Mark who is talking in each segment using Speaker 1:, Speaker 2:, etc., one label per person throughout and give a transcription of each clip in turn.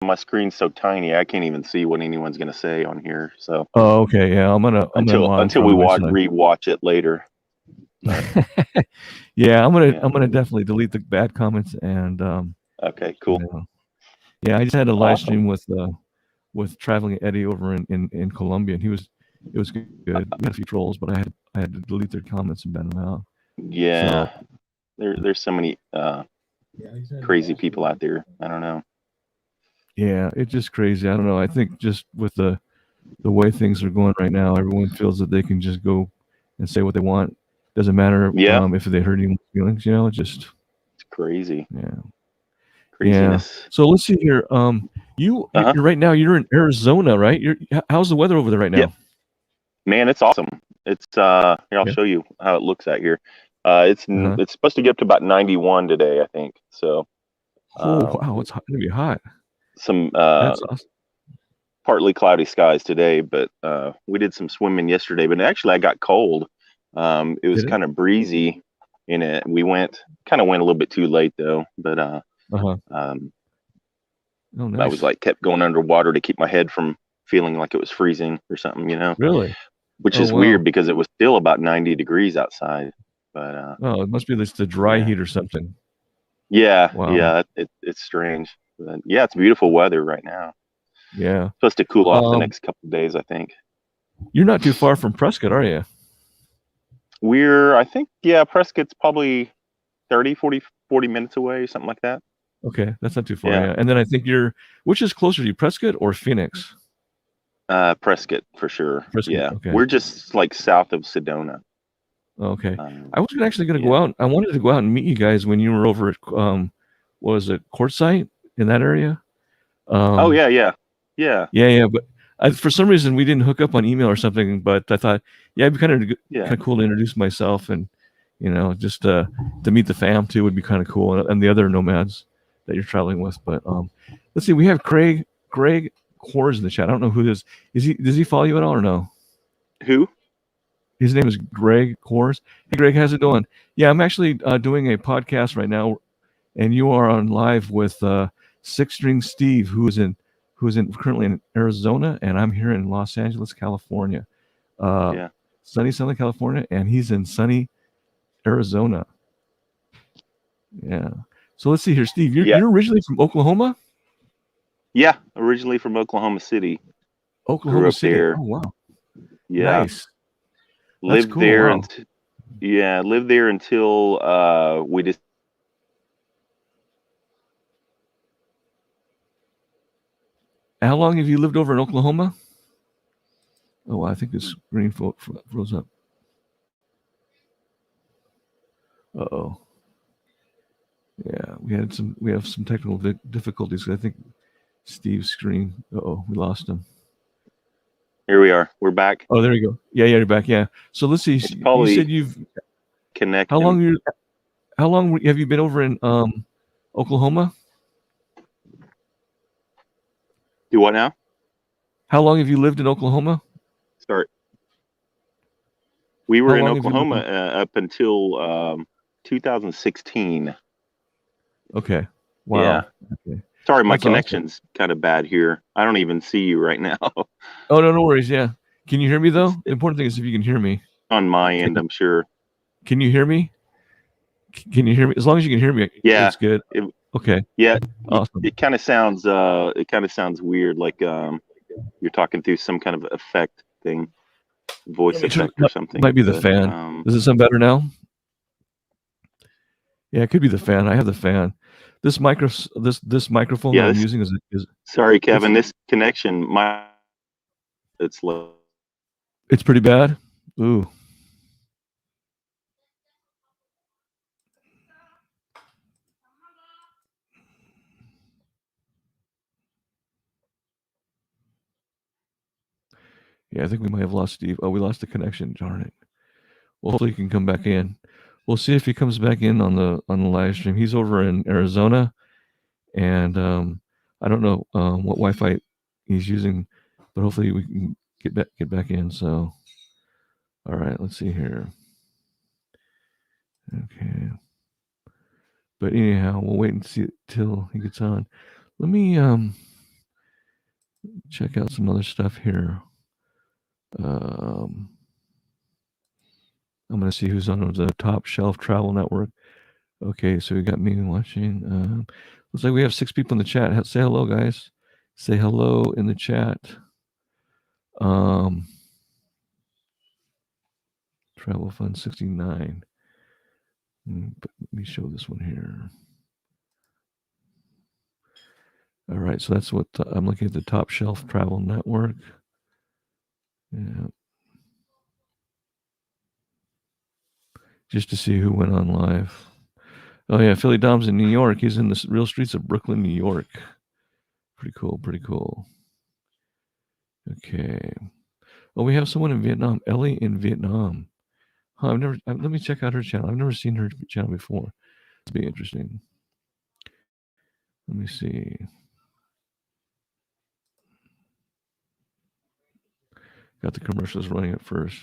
Speaker 1: my screen's so tiny, I can't even see what anyone's gonna say on here. So
Speaker 2: Oh, okay, yeah. I'm gonna mod
Speaker 1: until we rewatch it later.
Speaker 2: Yeah, I'm gonna definitely delete the bad comments and
Speaker 1: okay, cool.
Speaker 2: Yeah, I just had a live stream with traveling Eddie over in Colombia, and it was good. We had a few trolls, but I had to delete their comments and ban them out.
Speaker 1: Yeah, so, there's so many crazy people out there. I don't know.
Speaker 2: Yeah, it's just crazy. I don't know. I think just with the way things are going right now, everyone feels that they can just go and say what they want. Doesn't matter if they hurt anyone's feelings. You know, it's
Speaker 1: crazy.
Speaker 2: Yeah.
Speaker 1: Craziness.
Speaker 2: Yeah. So let's see here. You're right now. You're in Arizona, right? How's the weather over there right now?
Speaker 1: Yep. Man, it's awesome. It's here. I'll show you how it looks out here. It's supposed to get up to about 91 today, I think. So.
Speaker 2: Oh wow, it's gonna be hot.
Speaker 1: Some
Speaker 2: That's awesome.
Speaker 1: Partly cloudy skies today, but we did some swimming yesterday. But actually, I got cold. It was kind of breezy in it. We went a little bit too late though. But
Speaker 2: oh, nice.
Speaker 1: I was like kept going underwater to keep my head from feeling like it was freezing or something, you know.
Speaker 2: Really?
Speaker 1: Which is weird because it was still about 90 degrees outside. But
Speaker 2: oh, it must be just the dry heat or something.
Speaker 1: Yeah, yeah, it's strange. But yeah, it's beautiful weather right now.
Speaker 2: Yeah,
Speaker 1: it's supposed to cool off the next couple of days, I think.
Speaker 2: You're not too far from Prescott, are you?
Speaker 1: I think, Prescott's probably 30, 40 minutes away, something like that.
Speaker 2: Okay, that's not too far. Yeah. And then I think which is closer to you, Prescott or Phoenix?
Speaker 1: Prescott for sure.
Speaker 2: Prescott,
Speaker 1: yeah,
Speaker 2: okay.
Speaker 1: We're just like south of Sedona.
Speaker 2: Okay, I was actually going to go out. I wanted to go out and meet you guys when you were over at what was it, Quartzsite in that area?
Speaker 1: Oh yeah.
Speaker 2: But for some reason we didn't hook up on email or something. But I thought, it'd be kind of cool to introduce myself and just to meet the fam too would be kind of cool, and the other nomads that you're traveling with. But let's see, we have Greg Kors in the chat. I don't know who this is. Does he follow you at all or no?
Speaker 1: Who?
Speaker 2: His name is Greg Kors. Hey, Greg, how's it going? Yeah, I'm actually doing a podcast right now, and you are on live with Six String Steve, who's currently in Arizona, and I'm here in Los Angeles, California. Sunny Southern California, and he's in sunny Arizona. Yeah. So let's see here, Steve. You're originally from Oklahoma?
Speaker 1: Yeah, originally from Oklahoma City.
Speaker 2: Oklahoma City.
Speaker 1: There.
Speaker 2: Oh wow.
Speaker 1: Yeah.
Speaker 2: Nice.
Speaker 1: Lived
Speaker 2: cool.
Speaker 1: there
Speaker 2: Wow.
Speaker 1: lived there until we just.
Speaker 2: How long have you lived over in Oklahoma? Oh, I think this screen froze up. Uh-oh. Yeah, we have some technical difficulties. I think Steve's screen. Uh-oh, we lost him.
Speaker 1: Here we are. We're back.
Speaker 2: Oh, there you go. Yeah, you're back. Yeah. So let's see. You said you've
Speaker 1: connected.
Speaker 2: How long have you been over in Oklahoma?
Speaker 1: Do what now?
Speaker 2: How long have you lived in Oklahoma?
Speaker 1: We were in Oklahoma up until 2016.
Speaker 2: Okay. Wow.
Speaker 1: Yeah.
Speaker 2: Okay.
Speaker 1: Sorry, my connection's kind of bad here. I don't even see you right now.
Speaker 2: Oh, no worries. Yeah. Can you hear me though? The important thing is if you can hear me.
Speaker 1: On my end, I'm sure.
Speaker 2: Can you hear me? Can you hear me? As long as you can hear me, it's good. Okay.
Speaker 1: Yeah.
Speaker 2: Awesome.
Speaker 1: It kind of sounds weird, like you're talking through some kind of effect thing, voice effect or something.
Speaker 2: Might be the fan. Does it sound better now? Yeah, it could be the fan. I have the fan. This microphone that I'm using is.
Speaker 1: Sorry, Kevin. This connection, it's low.
Speaker 2: It's pretty bad. Ooh. Yeah, I think we might have lost Steve. Oh, we lost the connection. Darn it. Well, hopefully he can come back in. We'll see if he comes back in on the live stream. He's over in Arizona, and I don't know what Wi-Fi he's using, but hopefully we can get back in. So, all right, let's see here. Okay, but anyhow, we'll wait and see till he gets on. Let me check out some other stuff here. I'm going to see who's on the Top Shelf Travel Network. Okay, so we got me watching. Looks like we have 6 people in the chat. Say hello, guys. Say hello in the chat. Travel Fund 69. But let me show this one here. All right, so that's what I'm looking at, the Top Shelf Travel Network. Yeah. Just to see who went on live. Oh yeah, Philly Dom's in New York. He's in the real streets of Brooklyn, New York. Pretty cool, pretty cool. Okay. Oh, we have someone in Vietnam. Ellie in Vietnam. Huh, let me check out her channel. I've never seen her channel before. It'll be interesting. Let me see. Got the commercials running at first.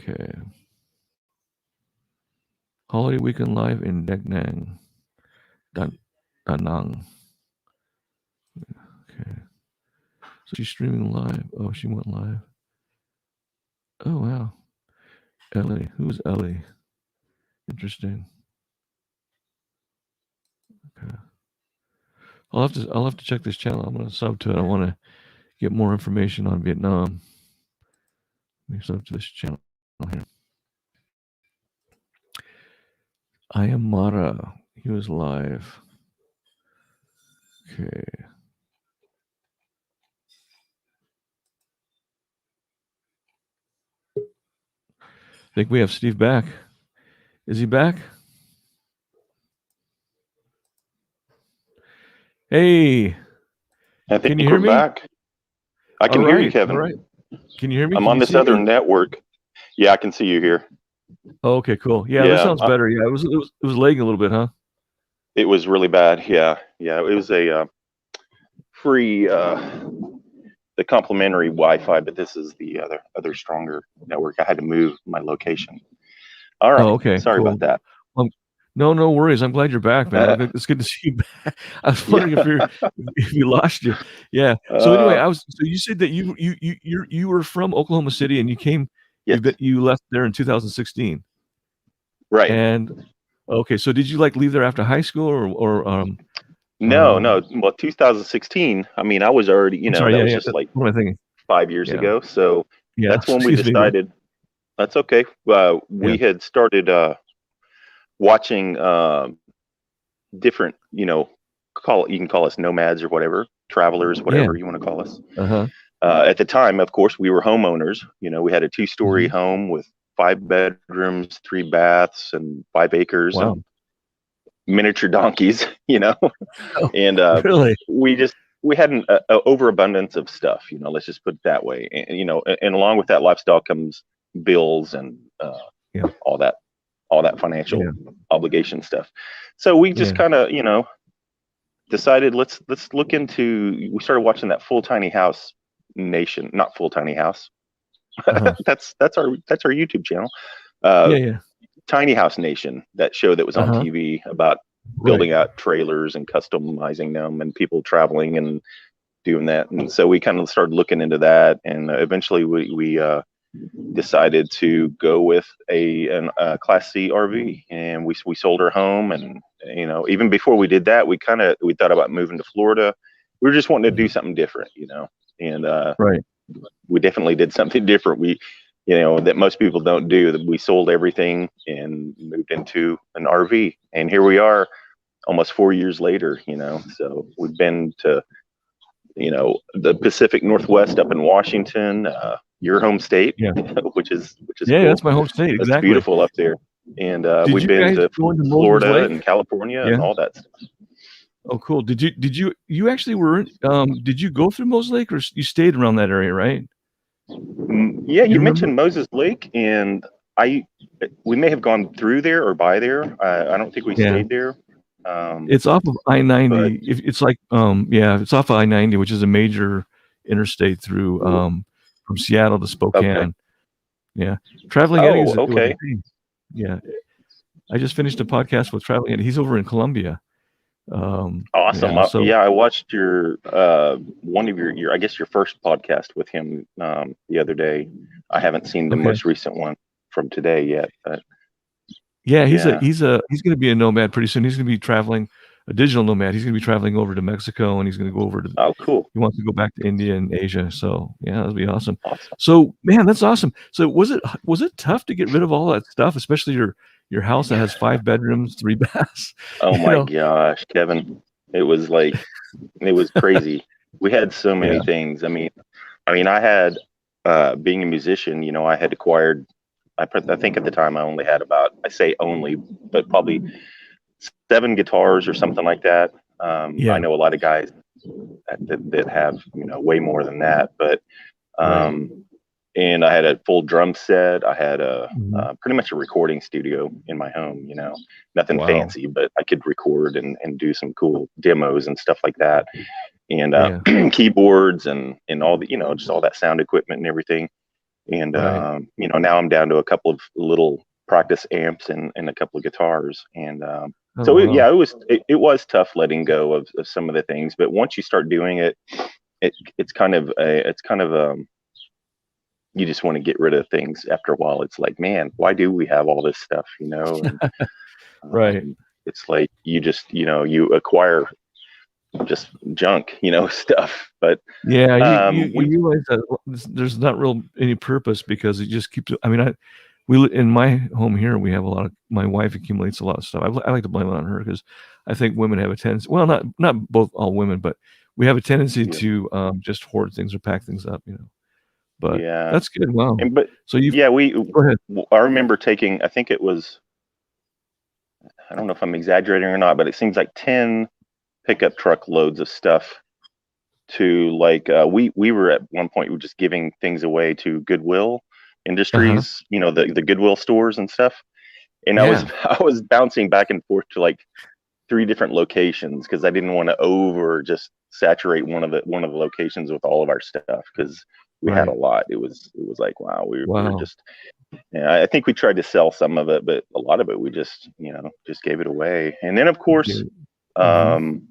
Speaker 2: Okay. Holiday Weekend Live in Da Nang. Da Nang. Okay. So she's streaming live. Oh, she went live. Oh, wow. Ellie. Who's Ellie? Interesting. Okay. I'll have to check this channel. I'm going to sub to it. I want to get more information on Vietnam. Let me sub to this channel here. I am Mara. He was live. Okay. I think we have Steve back. Is he back? Hey.
Speaker 1: I think we're back. I can hear you, Kevin.
Speaker 2: All right. Can you hear me?
Speaker 1: I'm on this other network. Yeah, I can see you here.
Speaker 2: Oh, okay, cool. Yeah, this sounds better. Yeah, it was lagging a little bit, huh?
Speaker 1: It was really bad. Yeah. It was a free, the complimentary Wi-Fi, but this is the other stronger network. I had to move my location. All right.
Speaker 2: Oh, okay.
Speaker 1: Sorry about that.
Speaker 2: No worries. I'm glad you're back, man. It's good to see you back. I was wondering if you lost you. Yeah. So anyway, so you said that you were from Oklahoma City and you came. Yes. You left there in 2016.
Speaker 1: Right.
Speaker 2: And okay, so did you leave there after high school or
Speaker 1: No. Well, 2016. I mean, I was already, that was just like
Speaker 2: what am I thinking?
Speaker 1: 5 years ago. So that's when we decided. That's okay. We had started watching different, you can call us nomads or whatever, travelers, whatever you want to call us. At the time, of course, we were homeowners. We had a 2-story home with 5 bedrooms, 3 baths, and 5 acres.
Speaker 2: Wow.
Speaker 1: And miniature donkeys, and
Speaker 2: really,
Speaker 1: we had an overabundance of stuff. Let's just put it that way. And and along with that lifestyle comes bills and all that financial obligation stuff. So we just kind of decided let's look into. We started watching that FULLtinyHOUSE Nation, not FULLtinyHOUSE. That's our YouTube channel. Tiny House Nation, that show that was on TV about building out trailers and customizing them and people traveling and doing that. And so we kind of started looking into that, and eventually we decided to go with a Class C RV, and we sold our home. And even before we did that, we thought about moving to Florida. We were just wanting to do something different, and we definitely did something different. We that most people don't do. That we sold everything and moved into an RV, and here we are, almost 4 years later. So we've been to, the Pacific Northwest up in Washington, your home state, which is cool.
Speaker 2: That's my home state. Exactly,
Speaker 1: it's beautiful up there, and we've been to Florida and California and all that stuff.
Speaker 2: Oh, cool. Did you actually were? Did you go through Moses Lake, or you stayed around that area, right?
Speaker 1: Yeah, you mentioned Moses Lake, and we may have gone through there or by there. I don't think we stayed there.
Speaker 2: It's off of I-90. It's like it's off of I-90, which is a major interstate through from Seattle to Spokane.
Speaker 1: Okay.
Speaker 2: Yeah, Traveling Eddie is
Speaker 1: okay.
Speaker 2: Yeah, I just finished a podcast with Traveling Eddie. He's over in Colombia.
Speaker 1: Awesome.
Speaker 2: Yeah, so
Speaker 1: Yeah, I watched your one of your I guess your first podcast with him the other day. I haven't seen the
Speaker 2: okay.
Speaker 1: most recent one from today yet, but
Speaker 2: Yeah,
Speaker 1: yeah.
Speaker 2: he's going to be a nomad pretty soon. He's going to be traveling, a digital nomad. He's going to be traveling over to Mexico, and he's going to go over to.
Speaker 1: Oh, cool.
Speaker 2: He wants to go back to India and Asia. So yeah, that'll be awesome.
Speaker 1: Awesome.
Speaker 2: So man, that's awesome. So was it tough to get rid of all that stuff, especially your house that has 5 bedrooms, 3 baths?
Speaker 1: Oh
Speaker 2: You
Speaker 1: my
Speaker 2: know?
Speaker 1: gosh, Kevin. It was crazy. We had so many
Speaker 2: Yeah.
Speaker 1: things. I mean, I had being a musician, I had acquired I think at the time I only had about, I say only, but probably 7 guitars or something like that. I
Speaker 2: Yeah.
Speaker 1: know a lot of guys that have, way more than that, but
Speaker 2: Right.
Speaker 1: and I had a full drum set. I had
Speaker 2: Mhm.
Speaker 1: pretty much a recording studio in my home, nothing
Speaker 2: Wow.
Speaker 1: fancy, but I could record and do some cool demos and stuff like that. And
Speaker 2: Yeah.
Speaker 1: keyboards and all the, just all that sound equipment and everything. And,
Speaker 2: Right.
Speaker 1: now I'm down to a couple of little practice amps and a couple of guitars. And
Speaker 2: Oh
Speaker 1: so,
Speaker 2: wow.
Speaker 1: it was tough letting go of some of the things. But once you start doing it, it's kind of you just want to get rid of things after a while. It's like, man, why do we have all this stuff, And
Speaker 2: Right.
Speaker 1: it's like you acquire just junk, stuff. But
Speaker 2: Yeah, you
Speaker 1: we
Speaker 2: realize that there's not real any purpose because it just keeps. I mean, in my home here, we have a lot of. My wife accumulates a lot of stuff. I like to blame it on her because I think women have a tendency. Well, not both all women, but we have a tendency
Speaker 1: yeah,
Speaker 2: to just hoard things or pack things up. But
Speaker 1: yeah.
Speaker 2: that's good. Wow.
Speaker 1: And but
Speaker 2: So you've
Speaker 1: yeah,
Speaker 2: go ahead.
Speaker 1: I remember taking, I think it was, I don't know if I'm exaggerating or not, but it seems like 10 pickup truck loads of stuff to like we were at one point we were just giving things away to Goodwill
Speaker 2: Uh-huh.
Speaker 1: Industries, the Goodwill stores and stuff. And I was
Speaker 2: Yeah.
Speaker 1: I was bouncing back and forth to like 3 different locations because I didn't want to over just saturate one of the locations with all of our stuff because we had a
Speaker 2: Right.
Speaker 1: lot. It was like, wow, we were
Speaker 2: Wow.
Speaker 1: just, yeah, I think we tried to sell some of it, but a lot of it we just just gave it away. And then of course,
Speaker 2: Mm-hmm.
Speaker 1: um,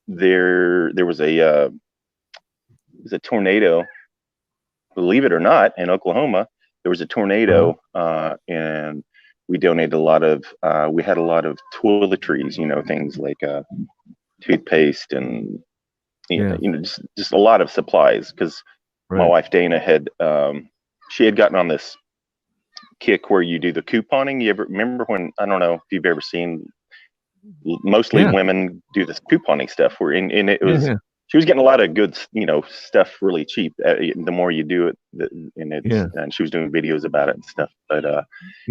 Speaker 1: there was a tornado, believe it or not, in Oklahoma. There was a
Speaker 2: Uh-huh.
Speaker 1: tornado, and we donated a lot of. We had a lot of toiletries, things like toothpaste and
Speaker 2: Yeah.
Speaker 1: just a lot of supplies because my
Speaker 2: Right.
Speaker 1: wife Dana had she had gotten on this kick where you do the couponing. You ever remember when, I don't know if you've ever seen, mostly
Speaker 2: Yeah.
Speaker 1: women do this couponing stuff where and it
Speaker 2: Yeah.
Speaker 1: was,
Speaker 2: Yeah.
Speaker 1: she was getting a lot of good stuff really cheap. The more you do it,
Speaker 2: Yeah.
Speaker 1: and she was doing videos about it and stuff. But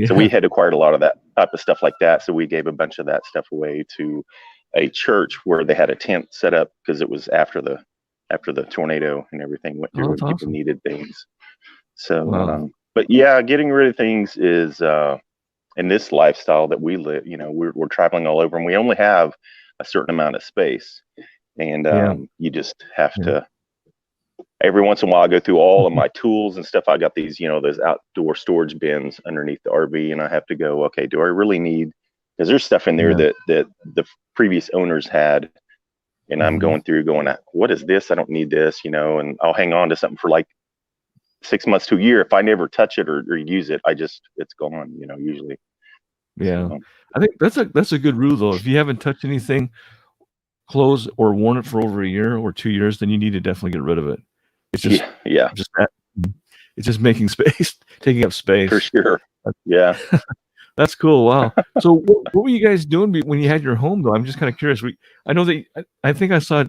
Speaker 1: so we
Speaker 2: Yeah.
Speaker 1: had acquired a lot of that type of stuff like that. So we gave a bunch of that stuff away to a church where they had a tent set up because it was after the tornado and everything went
Speaker 2: Oh,
Speaker 1: through
Speaker 2: that's
Speaker 1: and people
Speaker 2: awesome.
Speaker 1: needed things. So,
Speaker 2: Wow.
Speaker 1: but yeah, getting rid of things is in this lifestyle that we live. We're traveling all over, and we only have a certain amount of space, and
Speaker 2: Yeah.
Speaker 1: you just have
Speaker 2: Yeah.
Speaker 1: to. Every once in a while, I go through all of my tools and stuff. I got these, those outdoor storage bins underneath the RV, and I have to go, okay, do I really need? Because there's stuff in there
Speaker 2: Yeah.
Speaker 1: that the previous owners had, and I'm
Speaker 2: Mm-hmm.
Speaker 1: going through, going, what is this? I don't need this, and I'll hang on to something for like 6 months to a year. If I never touch it or use it, it's gone, usually.
Speaker 2: Yeah.
Speaker 1: So
Speaker 2: I think that's a good rule though. If you haven't touched anything, clothes or worn it for over a year or 2 years, then you need to definitely get rid of it. It's
Speaker 1: yeah, yeah,
Speaker 2: just that it's just making space, taking up
Speaker 1: for
Speaker 2: space.
Speaker 1: sure. Yeah.
Speaker 2: That's cool. Wow. So what were you guys doing when you had your home though? I'm just kind of curious. I know that I think I saw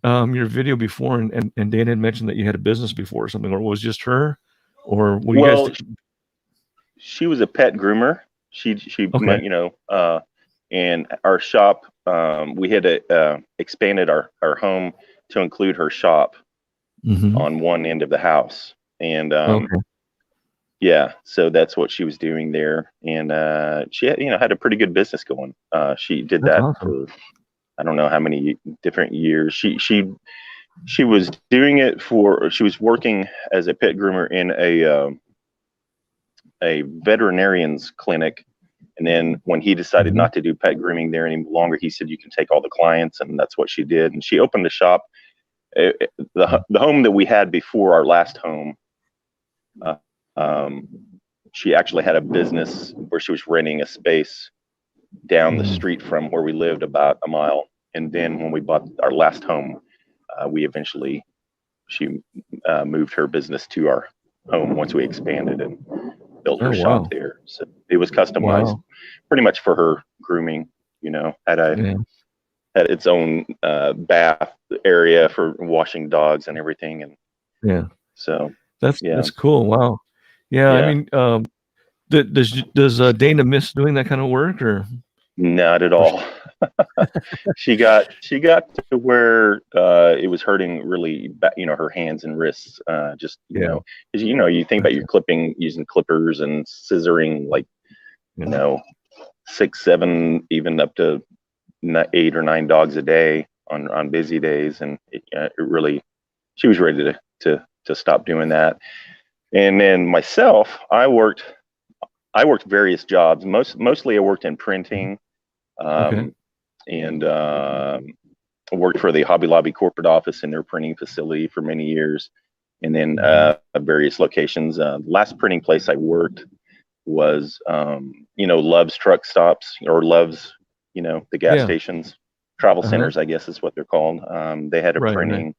Speaker 2: your video before and Dan had mentioned that you had a business before or something, or it was just her, or what you guys
Speaker 1: Well,
Speaker 2: did?
Speaker 1: she was a pet groomer. She
Speaker 2: Okay.
Speaker 1: and our shop, we had expanded our home to include her shop
Speaker 2: Mm-hmm.
Speaker 1: on one end of the house. And
Speaker 2: Okay.
Speaker 1: yeah, so that's what she was doing there. And she had a pretty good business going. She did
Speaker 2: That's
Speaker 1: that
Speaker 2: awesome.
Speaker 1: for I don't know how many different years. She was doing it for, she was working as a pet groomer in a veterinarian's clinic And then when he decided not to do pet grooming there any longer, he said, you can take all the clients. And that's what she did. And she opened a shop. The home that we had before our last home, she actually had a business where she was renting a space down the street from where we lived, about a mile. And then when we bought our last home, she moved her business to our home once we expanded and built her shop there. So it was customized pretty much for her grooming, you know, had its own bath area for washing dogs and everything. And so
Speaker 2: that's cool. Wow. Yeah. I mean, does Dana miss doing that kind of work, or?
Speaker 1: Not at all. She got to where it was hurting really bad, you know, her hands and wrists. Just you know, because you think about your clipping, using clippers and scissoring, like you know, 6, 7, even up to 8 or 9 dogs a day on busy days, and it really, she was ready to stop doing that. And then myself, I worked various jobs. Mostly I worked in printing. And worked for the Hobby Lobby corporate office in their printing facility for many years, and then various locations. Last printing place I worked was you know, Love's truck stops, or Love's, you know, the gas stations, travel centers, I guess is what they're called. They had a printing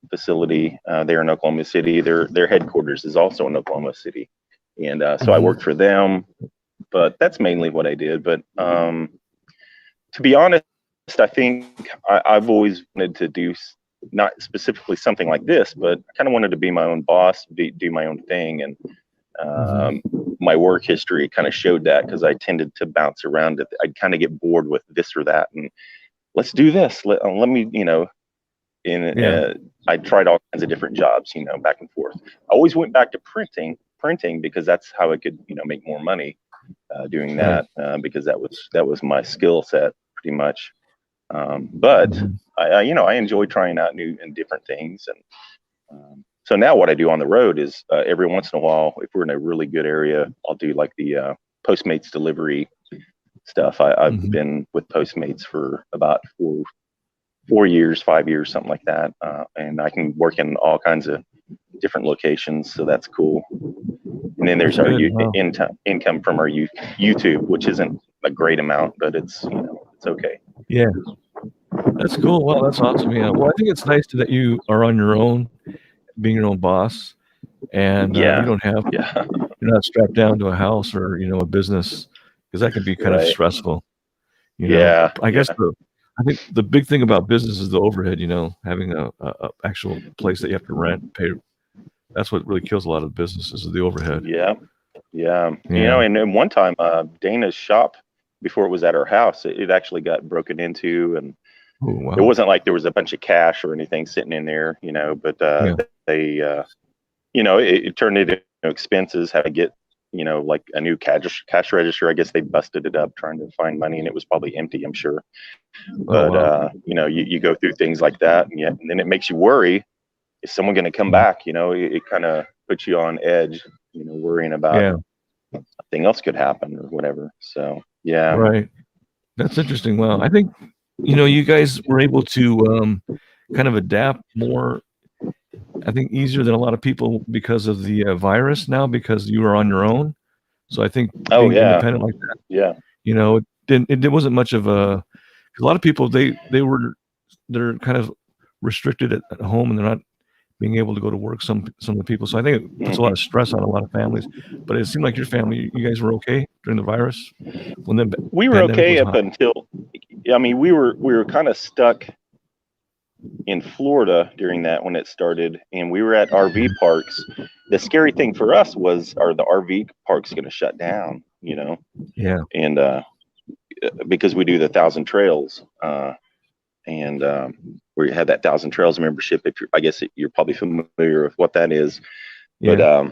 Speaker 1: facility there in Oklahoma City. Their headquarters is also in Oklahoma City, and so I worked for them. But that's mainly what I did. But to be honest, I think I've always wanted to do, not specifically something like this, but I kind of wanted to be my own boss, do my own thing. And my work history kind of showed that, because I tended to bounce around. I'd kind of get bored with this or that, and let's do this. Let me, you know, I tried all kinds of different jobs, you know, back and forth. I always went back to printing because that's how I could, you know, make more money doing that, because that was my skill set pretty much. But I you know, I enjoy trying out new and different things. And so now what I do on the road is every once in a while, if we're in a really good area, I'll do like the Postmates delivery stuff. I've been with Postmates for about 4 years, 5 years, something like that. And I can work in all kinds of different locations, so that's cool. And then there's our income from our YouTube, which isn't a great amount, but it's, you know, it's okay.
Speaker 2: Yeah, that's cool. Well, that's awesome. Yeah. Well, I think it's nice that you are on your own, being your own boss, and you don't have, you're not strapped down to a house or, you know, a business, because that can be kind of stressful. You know, I guess I think the big thing about business is the overhead. You know, having a actual place that you have to rent, pay. That's what really kills a lot of businesses, is the overhead. Yeah. You know, and one time, Dana's shop, before it was at our house, it actually got broken into, and it wasn't like there was a bunch of cash or anything sitting in there, you know, but they, you know, it turned into expenses, had to get, you know, like a new cash register. I guess they busted it up trying to find money, and it was probably empty, I'm sure. But, you know, you go through things like that, and then it makes you worry, is someone going to come back? You know, it kind of puts you on edge, you know, worrying about something else could happen or whatever. So, Right. That's interesting. Well, I think, you know, you guys were able to kind of adapt more, I think, easier than a lot of people because of the virus now, because you were on your own. So I think being independent like that, you know, it wasn't much of a lot of people, they're kind of restricted at home, and they're not being able to go to work, some of the people. So I think it puts a lot of stress on a lot of families. But it seemed like your family, you guys were okay during the virus.
Speaker 1: We were okay up until, I mean, we were kind of stuck in Florida during that when it started, and we were at RV parks. The scary thing for us was, are the RV parks going to shut down? You know? And because we do the 1,000 Trails, and where you had that 1,000 Trails membership. I guess you're probably familiar with what that is. But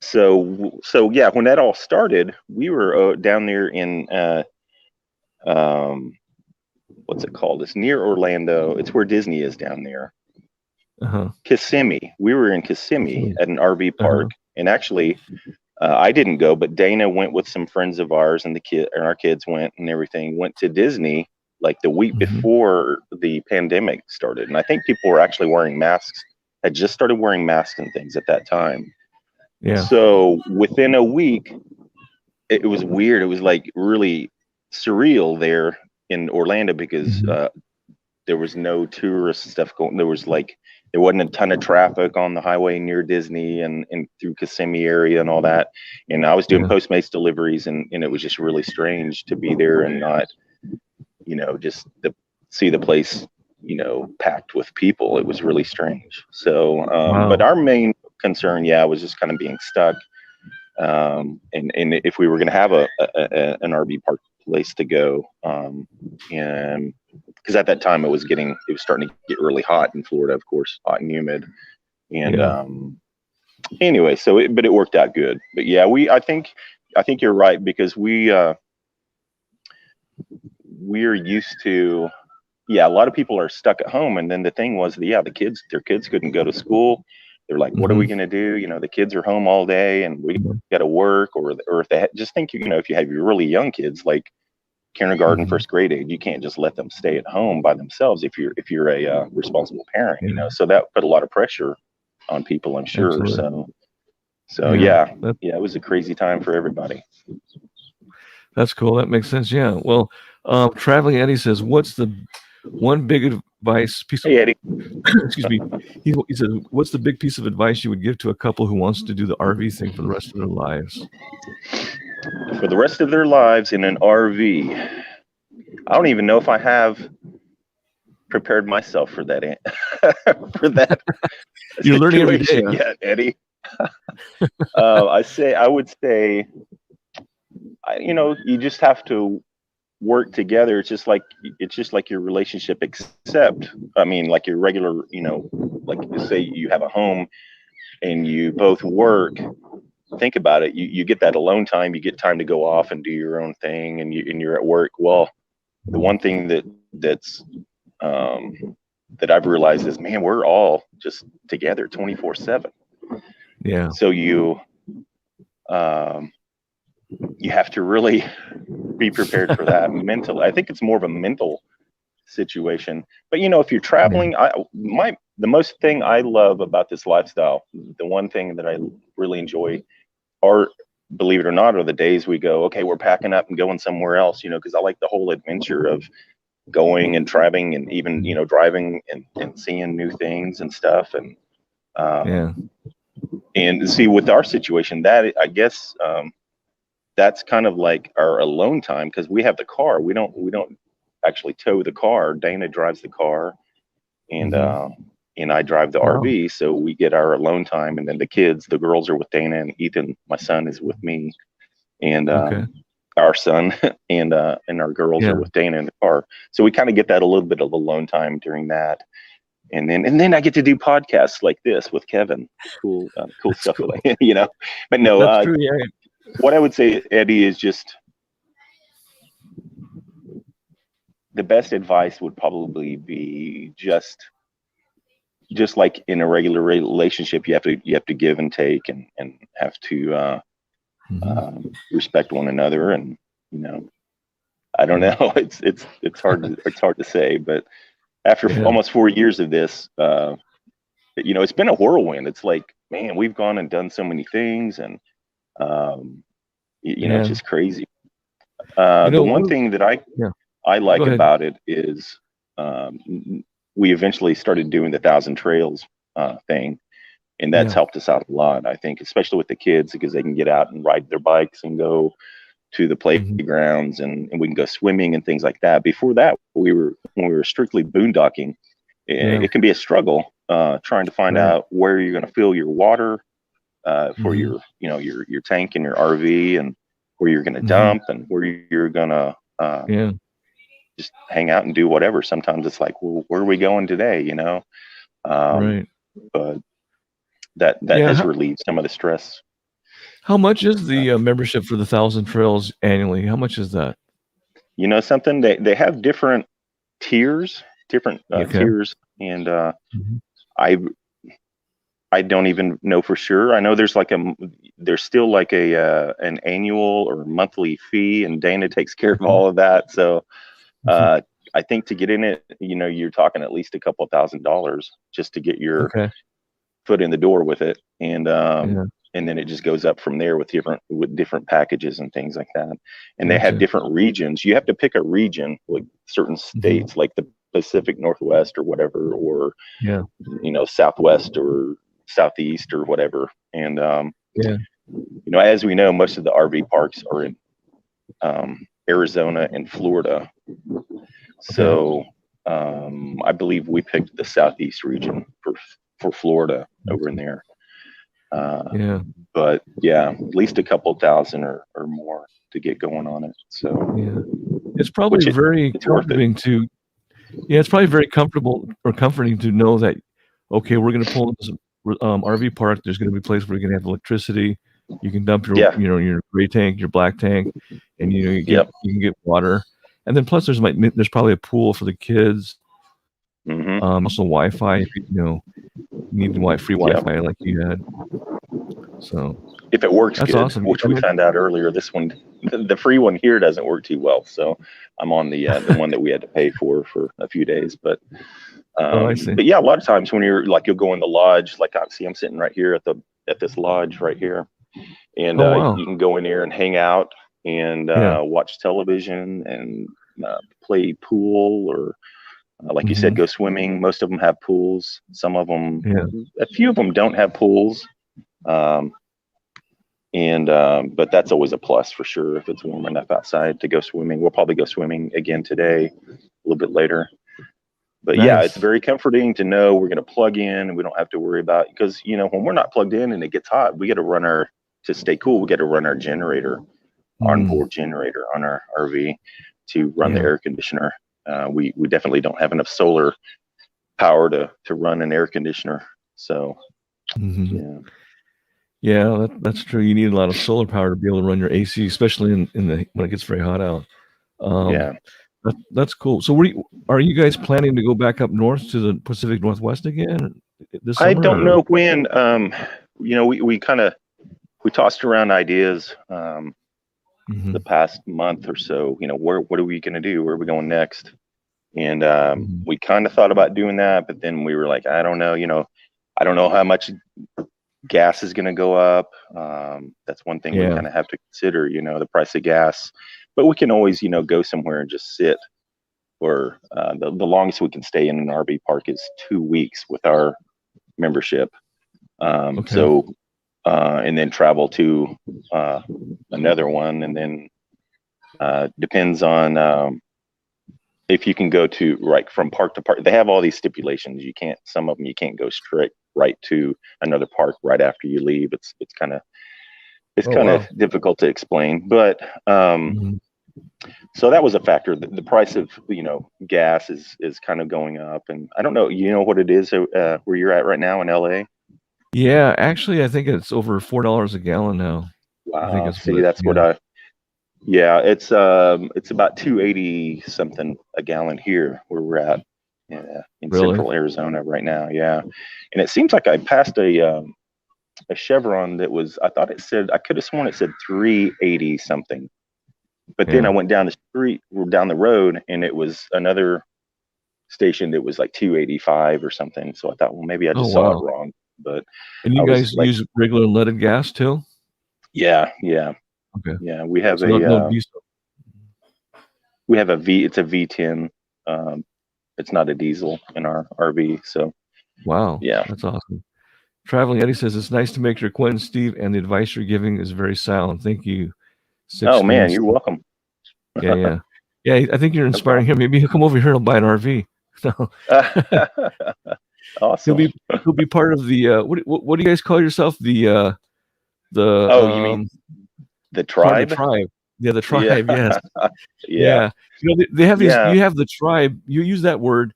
Speaker 1: so yeah, when that all started, we were down there in what's it called? It's near Orlando. It's where Disney is down there. Kissimmee. We were in Kissimmee at an RV park, and actually I didn't go, but Dana went with some friends of ours, and our kids went and everything. Went to Disney like the week before the pandemic started, and I think people were actually wearing masks. Had just started wearing masks and things at that time.
Speaker 2: Yeah.
Speaker 1: So within a week, it was weird. It was like really surreal there in Orlando because there was no tourist stuff going. There wasn't a ton of traffic on the highway near Disney and through Kissimmee area and all that. And I was doing Postmates deliveries, and it was just really strange to be there and not, just see the place, packed with people. It was really strange. So, but our main concern, was just kind of being stuck. And if we were going to have an RV park place to go, and because at that time it was starting to get really hot in Florida, of course, hot and humid. And anyway, but it worked out good. But I think you're right, because we're used to, a lot of people are stuck at home. And then the thing was, their kids couldn't go to school. They're like, what are we going to do? The kids are home all day and we got to work, or if they just think, if you have your really young kids, like kindergarten, first grade age, you can't just let them stay at home by themselves if you're a responsible parent, so that put a lot of pressure on people, I'm sure. Absolutely. So it was a crazy time for everybody.
Speaker 2: That's cool. That makes sense. Yeah. Well, Traveling Eddie says, what's the one big advice piece of,
Speaker 1: hey, Eddie.
Speaker 2: Excuse me. He says, what's the big piece of advice you would give to a couple who wants to do the RV thing for the rest of their lives?
Speaker 1: For the rest of their lives in an RV, I don't even know if I have prepared myself for that. For that,
Speaker 2: you're learning every day, huh?
Speaker 1: yet, Eddie. I would say, you just have to work together. It's just like your relationship, except, like your regular, like say you have a home and you both work. Think about it. You get that alone time. You get time to go off and do your own thing, and you're at work. Well, the one thing that's that I've realized is, man, we're all just together 24/7.
Speaker 2: Yeah.
Speaker 1: So you have to really be prepared for that mentally. I think it's more of a mental situation. But if you're traveling, the most thing I love about this lifestyle, the one thing that I really enjoy, are, believe it or not, are the days we go, okay, we're packing up and going somewhere else, because I like the whole adventure of going and traveling, and even, driving and seeing new things and stuff. And and see, with our situation, that I guess that's kind of like our alone time, because we have the car. We don't actually tow the car. Dana drives the car, and I drive the RV, so we get our alone time. And then the girls are with Dana, and Ethan, my son, is with me, and our son and our girls are with Dana in the car. So we kind of get that a little bit of alone time during that. And then I get to do podcasts like this with Kevin. Cool stuff. Cool. But no,
Speaker 2: that's true,
Speaker 1: what I would say, Eddie, is just the best advice would probably be just like in a regular relationship, you have to give and take, and have to respect one another. And I don't know, it's hard to say, but after almost 4 years of this, it's been a whirlwind. It's like, man, we've gone and done so many things, and it's just crazy. The one thing that I like about it is, we eventually started doing the 1,000 Trails thing, and that's helped us out a lot, I think, especially with the kids, because they can get out and ride their bikes and go to the playgrounds, and we can go swimming and things like that. Before that, when we were strictly boondocking, it can be a struggle trying to find out where you're going to fill your water for your tank in your RV, and where you're going to dump, and where you're going to just hang out and do whatever. Sometimes it's like, well, where are we going today? But that has relieved some of the stress.
Speaker 2: How much is the membership for the 1,000 Trails annually? How much is that?
Speaker 1: Something, they have different tiers, and I don't even know for sure. I know there's still like an annual or monthly fee, and Dana takes care of all of that. So I think to get in it, you're talking at least a couple $1,000 just to get your foot in the door with it, and then it just goes up from there with different packages and things like that. And they have different regions. You have to pick a region, like certain states, like the Pacific Northwest or whatever, or Southwest or Southeast or whatever. And as we know, most of the RV parks are in Arizona and Florida. So I believe we picked the Southeast region for Florida over in there. But at least a couple thousand or more to get going on it. So
Speaker 2: it's probably very comforting to it's probably very comfortable or comforting to know that we're going to pull this RV park. There's going to be a place where you're going to have electricity. You can dump your your gray tank, your black tank, and you can get water. And then plus there's probably a pool for the kids. Also Wi-Fi, if you need free Wi-Fi like you had. So
Speaker 1: if it works,
Speaker 2: that's
Speaker 1: good,
Speaker 2: awesome.
Speaker 1: Which we found out earlier. This one, the free one here doesn't work too well. So I'm on the one that we had to pay for a few days. But
Speaker 2: I see.
Speaker 1: But a lot of times when you'll go in the lodge, like I'm sitting right here at this lodge right here, and you can go in there and hang out and watch television and play pool or. Like you said, go swimming. Most of them have pools. Some of them, a few of them don't have pools. But that's always a plus for sure. If it's warm enough outside to go swimming, we'll probably go swimming again today, a little bit later. But it's very comforting to know we're going to plug in and we don't have to worry about, because, when we're not plugged in and it gets hot, we got to run to stay cool. We got to run our generator, onboard generator on our RV to run the air conditioner. We definitely don't have enough solar power to run an air conditioner. So,
Speaker 2: that's true. You need a lot of solar power to be able to run your AC, especially when it gets very hot out. That's cool. So, are you guys planning to go back up north to the Pacific Northwest again this summer?
Speaker 1: I don't know when. We tossed around ideas. The past month or so, what are we going to do? Where are we going next? And we kind of thought about doing that, but then we were like, I don't know, I don't know how much gas is going to go up. That's one thing we kind of have to consider, the price of gas. But we can always, go somewhere and just sit. Or the longest we can stay in an RV park is 2 weeks with our membership. So. And then travel to another one, and then depends on if you can go to from park to park. They have all these stipulations. Some of them you can't go straight right to another park right after you leave. It's kind of difficult to explain, but so that was a factor. The price of gas is kind of going up, and I don't know. What it is where you're at right now in LA?
Speaker 2: Yeah, actually, I think it's over $4 a gallon now.
Speaker 1: Wow. It's about 280 something a gallon here where we're at in central Arizona right now. Yeah. And it seems like I passed a Chevron that was, I could have sworn it said 380 something, but then I went down the street, down the road, and it was another station that was like 285 or something. So I thought, well, maybe I just saw it wrong.
Speaker 2: And you guys use regular leaded gas too?
Speaker 1: Yeah. Okay. Yeah, we have no diesel. We have it's a V10. It's not a diesel in our RV. So
Speaker 2: wow. Yeah, that's awesome. Traveling Eddie says it's nice to make your acquaintance, Steve, and the advice you're giving is very sound. Thank you.
Speaker 1: Man, you're welcome.
Speaker 2: Yeah. I think you're inspiring him. Maybe he'll come over here and buy an RV. So.
Speaker 1: Awesome.
Speaker 2: He'll be part of the what do you guys call yourself? You mean
Speaker 1: the tribe?
Speaker 2: The tribe. Yeah, the tribe. Yes.
Speaker 1: Yeah.
Speaker 2: They have these. You have the tribe. You use that word.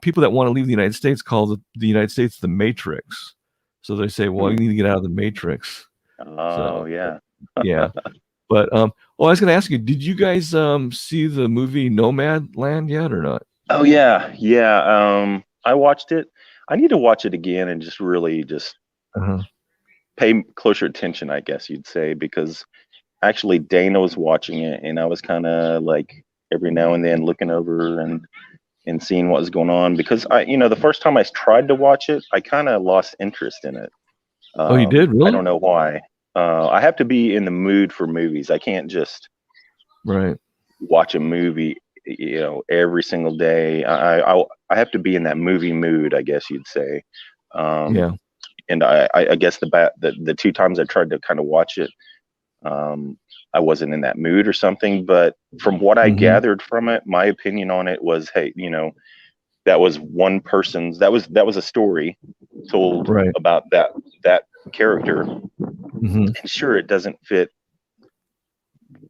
Speaker 2: People that want to leave the United States call the United States the Matrix. So they say, well, you need to get out of the Matrix. Yeah. But I was going to ask you, did you guys see the movie Nomadland yet or not?
Speaker 1: Oh yeah. I watched it. I need to watch it again and just really just pay closer attention, I guess you'd say, because actually Dana was watching it and I was kind of like every now and then looking over and seeing what was going on, because the first time I tried to watch it, I kind of lost interest in it.
Speaker 2: Oh, you did? Really?
Speaker 1: I don't know why. I have to be in the mood for movies. I can't just watch a movie, every single day. I have to be in that movie mood, I guess you'd say. And I guess the two times I tried to kind of watch it, I wasn't in that mood or something. But from what I gathered from it, my opinion on it was, hey, that was one person's, that was a story told about that character. And sure, it doesn't fit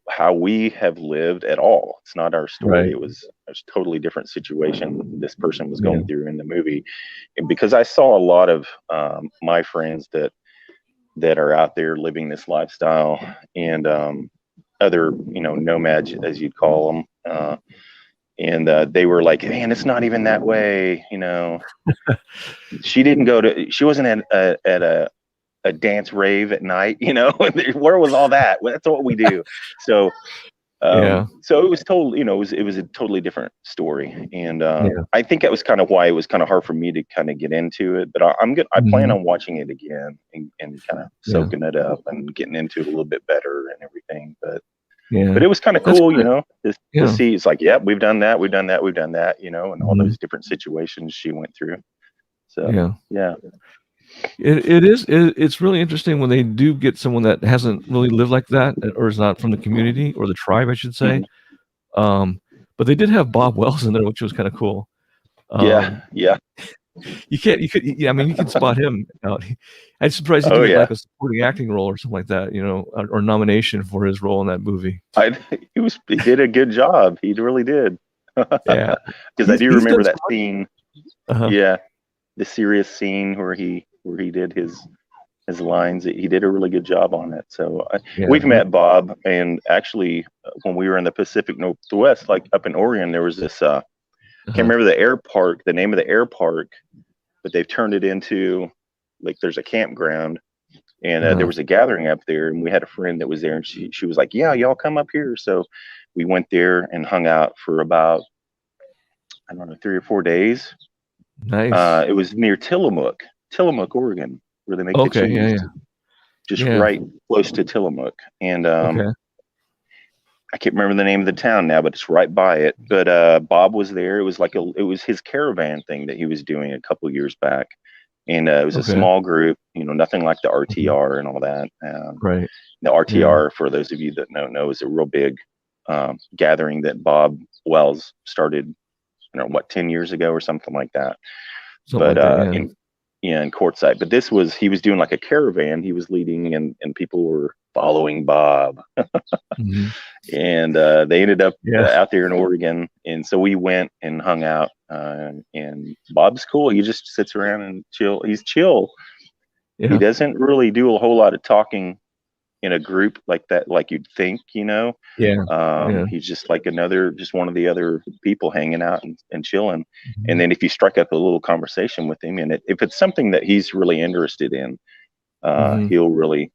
Speaker 1: how we have lived at all. It's not our story. It was a totally different situation this person was going through in the movie. And because I saw a lot of my friends that are out there living this lifestyle, and other nomads, as you'd call them, and they were like, man, it's not even that way. She wasn't at a dance rave at night, where was all that? Well, that's what we do. So so it was it was a totally different story. And I think that was kind of why it was kind of hard for me to kind of get into it. But I plan on watching it again and kind of soaking it up and getting into it a little bit better and everything. But it was kind of cool, to see. It's like, we've done that, and all those different situations she went through. So
Speaker 2: it's really interesting when they do get someone that hasn't really lived like that, or is not from the community or the tribe, I should say. But they did have Bob Wells in there, which was kind of cool. You can spot him out. I'm surprised he didn't get like a supporting acting role or something like that, or nomination for his role in that movie.
Speaker 1: He did a good job. He really did. Because I do remember that scene. The serious scene where he did his lines. He did a really good job on it. So we've met Bob, and actually when we were in the Pacific Northwest, like up in Oregon, there was this can't remember the name of the air park, but they've turned it into, like, there's a campground, and there was a gathering up there, and we had a friend that was there, and she was like, yeah, y'all come up here. So we went there and hung out for about, I don't know, 3 or 4 days.
Speaker 2: Nice.
Speaker 1: It was near Tillamook, Oregon, where they make the cheese. Just right close to Tillamook. And I can't remember the name of the town now, but it's right by it. But Bob was there. It was his caravan thing that he was doing a couple of years back. And it was a small group, nothing like the RTR and all that. The RTR, for those of you that don't know, is a real big gathering that Bob Wells started, 10 years ago or something like that. In Quartzsite. But he was doing like a caravan. He was leading, and people were following Bob. And they ended up out there in Oregon. And so we went and hung out, and Bob's cool. He just sits around and chill. He's chill. He doesn't really do a whole lot of talking in a group like that, like you'd think, he's just like just one of the other people hanging out and chilling. And then if you strike up a little conversation with him, and if it's something that he's really interested in, he'll really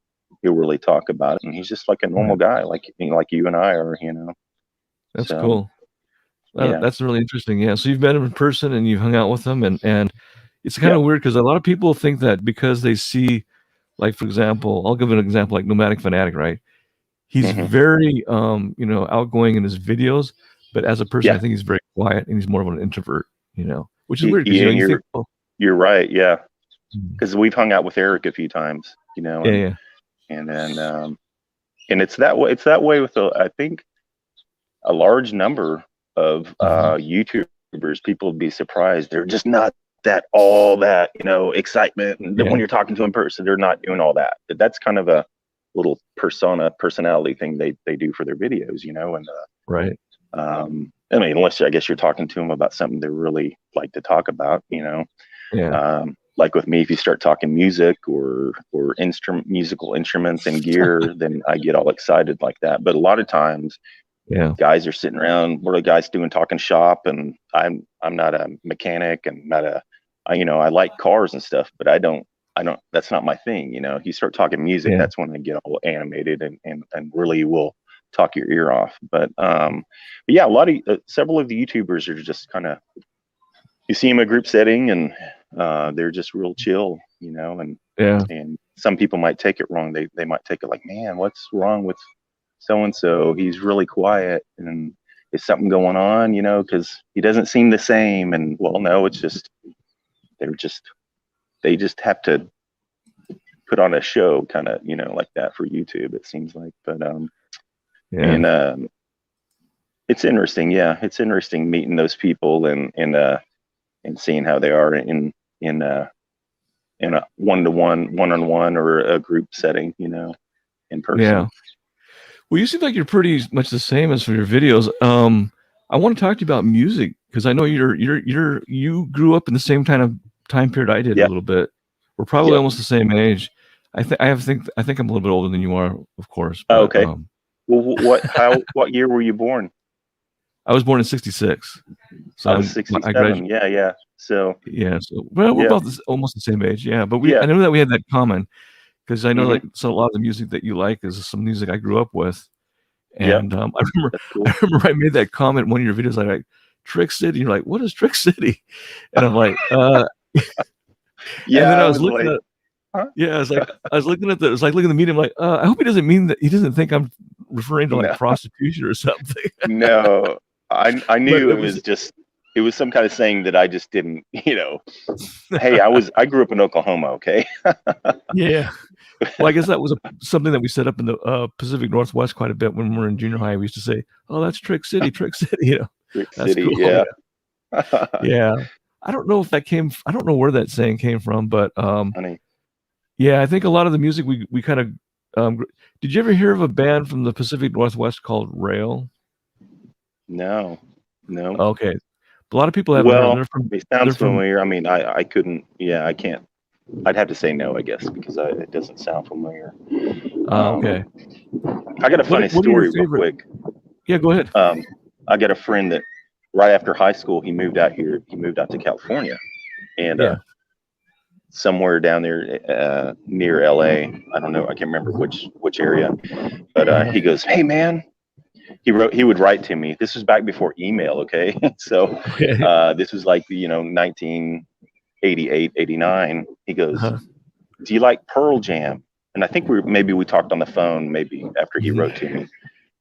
Speaker 1: talk about it. And he's just like a normal guy, like you and I are,
Speaker 2: That's cool. That's really interesting. So you've met him in person and you've hung out with him, and it's kind of weird because a lot of people think that because they see, like, for example, I'll give an example, like Nomadic Fanatic, right? He's very, outgoing in his videos, but as a person, I think he's very quiet and he's more of an introvert, which is weird.
Speaker 1: You're right. Yeah. Because we've hung out with Eric a few times, and then, and it's that way. It's that way with, I think, a large number of YouTubers. People would be surprised. They're just not all that excitement, and when you're talking to them in person, they're not doing all that. That's kind of a little personality thing they do for their videos, and I mean, unless I guess you're talking to them about something they really like to talk about, like with me, if you start talking music or musical instruments and gear, then I get all excited like that. But a lot of times guys are sitting around, what are the guys doing, talking shop, and I'm not a mechanic and not a I like cars and stuff, but I don't, that's not my thing. If you start talking music, that's when I get all animated and really will talk your ear off. But yeah, several of the YouTubers are just kind of, you see them in a group setting and they're just real chill, and some people might take it wrong. They might take it like, man, what's wrong with so-and-so? He's really quiet, and is something going on, because he doesn't seem the same. And well, no, it's just, they just have to put on a show kind of, like that for YouTube, it seems like. But and it's interesting. Yeah, it's interesting meeting those people and seeing how they are in a one-on-one or a group setting, in person.
Speaker 2: Yeah. Well, you seem like you're pretty much the same as for your videos. I want to talk to you about music, because I know you grew up in the same kind of time period I did. A little bit. We're probably almost the same age. I think I'm a little bit older than you are, of course. But,
Speaker 1: okay. Well, what year were you born?
Speaker 2: I was born in '66. So
Speaker 1: I was 67. Yeah. So
Speaker 2: we're about almost the same age. Yeah, but I know that we had that common, because I know that a lot of the music that you like is some music I grew up with. And I remember I made that comment in one of your videos, like Trick City. You're like, what is Trick City? And I'm like, yeah. And then I was looking at. Huh? Yeah, I was looking at it was like looking at the medium, like, I hope he doesn't mean that, he doesn't think I'm referring to like prostitution or something.
Speaker 1: No, I knew it was some kind of saying that I just didn't, Hey, I grew up in Oklahoma, okay?
Speaker 2: Yeah. Well, I guess that was something that we set up in the Pacific Northwest quite a bit when we were in junior high. We used to say, "Oh, that's Trick City, Trick City."
Speaker 1: Trick
Speaker 2: that's
Speaker 1: City,
Speaker 2: cool.
Speaker 1: Yeah.
Speaker 2: Yeah. I don't know where that saying came from, but yeah, I think a lot of the music we kind of did you ever hear of a band from the Pacific Northwest called Rail?
Speaker 1: No.
Speaker 2: Okay. A lot of people haven't heard them.
Speaker 1: It sounds familiar. I mean, I couldn't. Yeah, I can't. I'd have to say no, I guess, because it doesn't sound familiar.
Speaker 2: Okay.
Speaker 1: I got a funny story real quick.
Speaker 2: Yeah, go ahead.
Speaker 1: I got a friend that right after high school, he moved out here. He moved out to California, and somewhere down there near LA. I don't know. I can't remember which area, but he goes, "Hey, man." He would write to me. This was back before email. Okay. So this was like, 1988, 89. He goes, "Do you like Pearl Jam?" And I think we talked on the phone maybe after he wrote to me.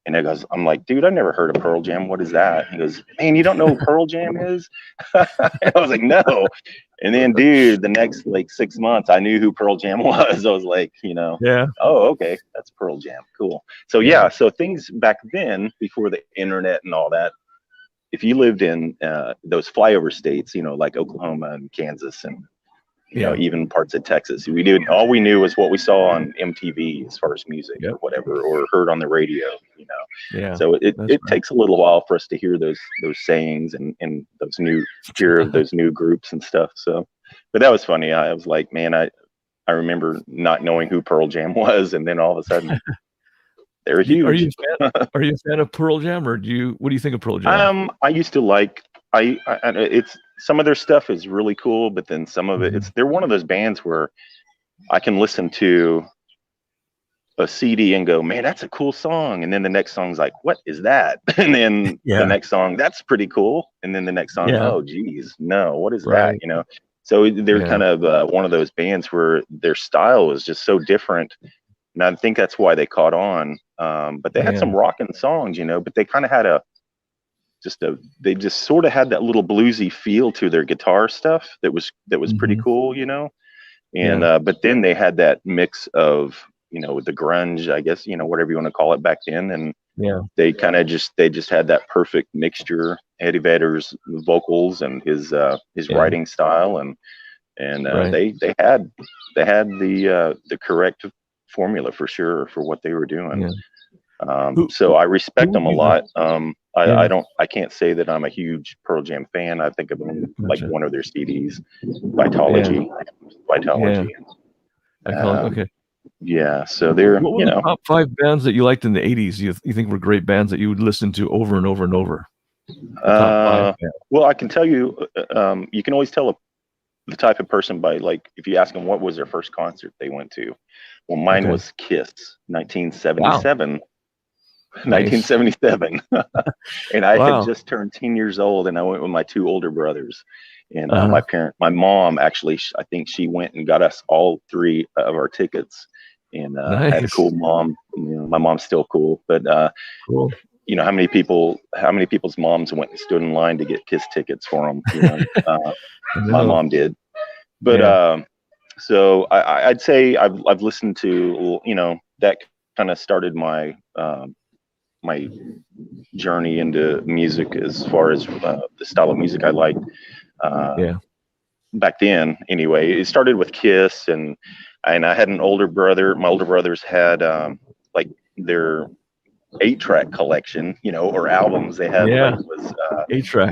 Speaker 1: And I'm like, "Dude, I've never heard of Pearl Jam. What is that?" He goes, "Man, you don't know who Pearl Jam is?" I was like, "No." And then, dude, the next like 6 months, I knew who Pearl Jam was. I was like, oh, okay, that's Pearl Jam. Cool. So so things back then, before the internet and all that, if you lived in those flyover states, like Oklahoma and Kansas and even parts of Texas, all we knew was what we saw on MTV as far as music or whatever, or heard on the radio. So it takes a little while for us to hear those sayings and those new groups and stuff. So, but that was funny. I was like, man, I remember not knowing who Pearl Jam was, and then all of a sudden they're huge.
Speaker 2: Are you a fan of Pearl Jam, or what do you think of Pearl Jam?
Speaker 1: I used to like it's some of their stuff is really cool, but then some of it they're one of those bands where I can listen to a CD and go, man, that's a cool song, and then the next song's like, what is that? And then the next song, that's pretty cool, and then the next song, oh geez, no, what is that? So they're kind of one of those bands where their style is just so different, and I think that's why they caught on. But they had some rocking songs, but they kind of had they just sort of had that little bluesy feel to their guitar stuff that was pretty cool, and but then they had that mix of the grunge, I guess, whatever you want to call it back then, and they kind of just had that perfect mixture. Eddie Vedder's vocals and his writing style, and they had the correct formula for sure for what they were doing. So I respect them a lot. I can't say that I'm a huge Pearl Jam fan. I think of them like one of their CDs, Vitology.
Speaker 2: Okay.
Speaker 1: Yeah, so they're
Speaker 2: what were the top 5 bands that you liked in the 80s? You think were great bands that you would listen to over and over and over?
Speaker 1: Well, I can tell you, you can always tell the type of person by like, if you ask them what was their first concert they went to, well, mine was Kiss, 1977.
Speaker 2: Wow.
Speaker 1: 1977. And I had
Speaker 2: Wow.
Speaker 1: just turned 10 years old, and I went with my two older brothers. And my mom actually, I think she went and got us all three of our tickets. And had a cool mom. You know, my mom's still cool, but
Speaker 2: cool.
Speaker 1: You know, how many people's moms went and stood in line to get Kiss tickets for them? You know, my mom did. But so I'd say I've listened to, you know, that kind of started my my journey into music as far as the style of music I liked. Back then, anyway, it started with Kiss, and I had an older brother. My older brothers had like their 8-track collection, you know, or albums. They had like was
Speaker 2: 8-track.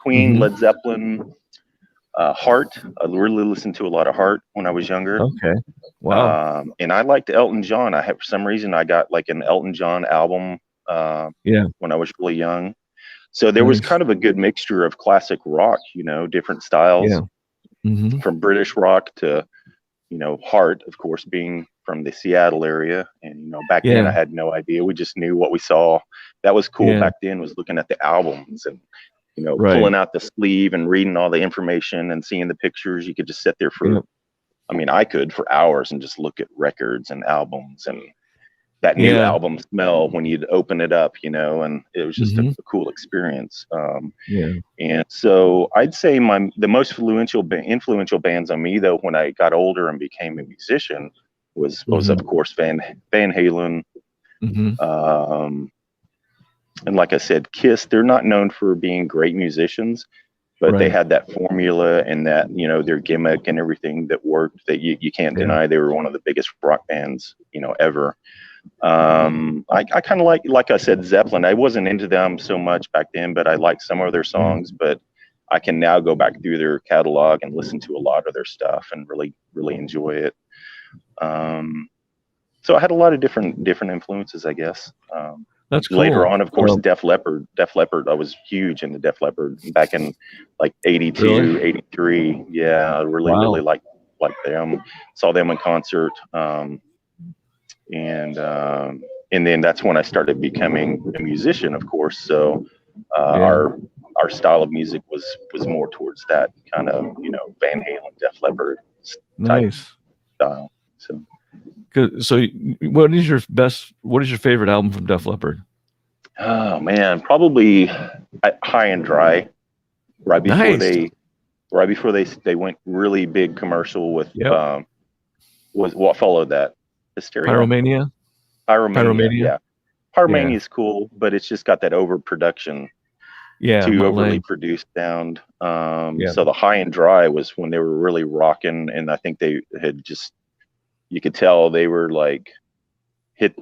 Speaker 1: Queen, Led Zeppelin, Heart. I really listened to a lot of Heart when I was younger.
Speaker 2: Okay. Wow.
Speaker 1: And I liked Elton John. For some reason I got like an Elton John album when I was really young. So there was kind of a good mixture of classic rock, you know, different styles, from British rock to, you know, Heart, of course, being from the Seattle area. And, you know, back then I had no idea. We just knew what we saw. That was cool back then, was looking at the albums and, you know, pulling out the sleeve and reading all the information and seeing the pictures. You could just sit there for, I mean, I could for hours and just look at records and albums and that new album smell when you'd open it up, you know, and it was just a cool experience. And so I'd say the most influential bands on me, though, when I got older and became a musician was of course Van Halen. And like I said, Kiss, they're not known for being great musicians, but they had that formula and that, you know, their gimmick and everything that worked, that you can't deny. They were one of the biggest rock bands, you know, ever. I kind of like I said, Zeppelin. I wasn't into them so much back then, but I liked some of their songs. But I can now go back through their catalog and listen to a lot of their stuff and really enjoy it. So I had a lot of different influences, I guess.
Speaker 2: That's cool.
Speaker 1: Later on, of course, Def Leppard. I was huge into Def Leppard back in like 82, 83. Yeah, I really liked them. Saw them in concert. And then that's when I started becoming a musician, of course. So our style of music was more towards that kind of, you know, Van Halen, Def Leppard type style. So
Speaker 2: good. So what is your favorite album from Def Leppard?
Speaker 1: Oh man, probably High and Dry. Right before they went really big commercial with was what followed that. Hysteria.
Speaker 2: Pyromania.
Speaker 1: Yeah. Pyromania is cool, but it's just got that overproduction. Too overly produced sound. So the High and Dry was when they were really rocking, and I think they had just, you could tell they were like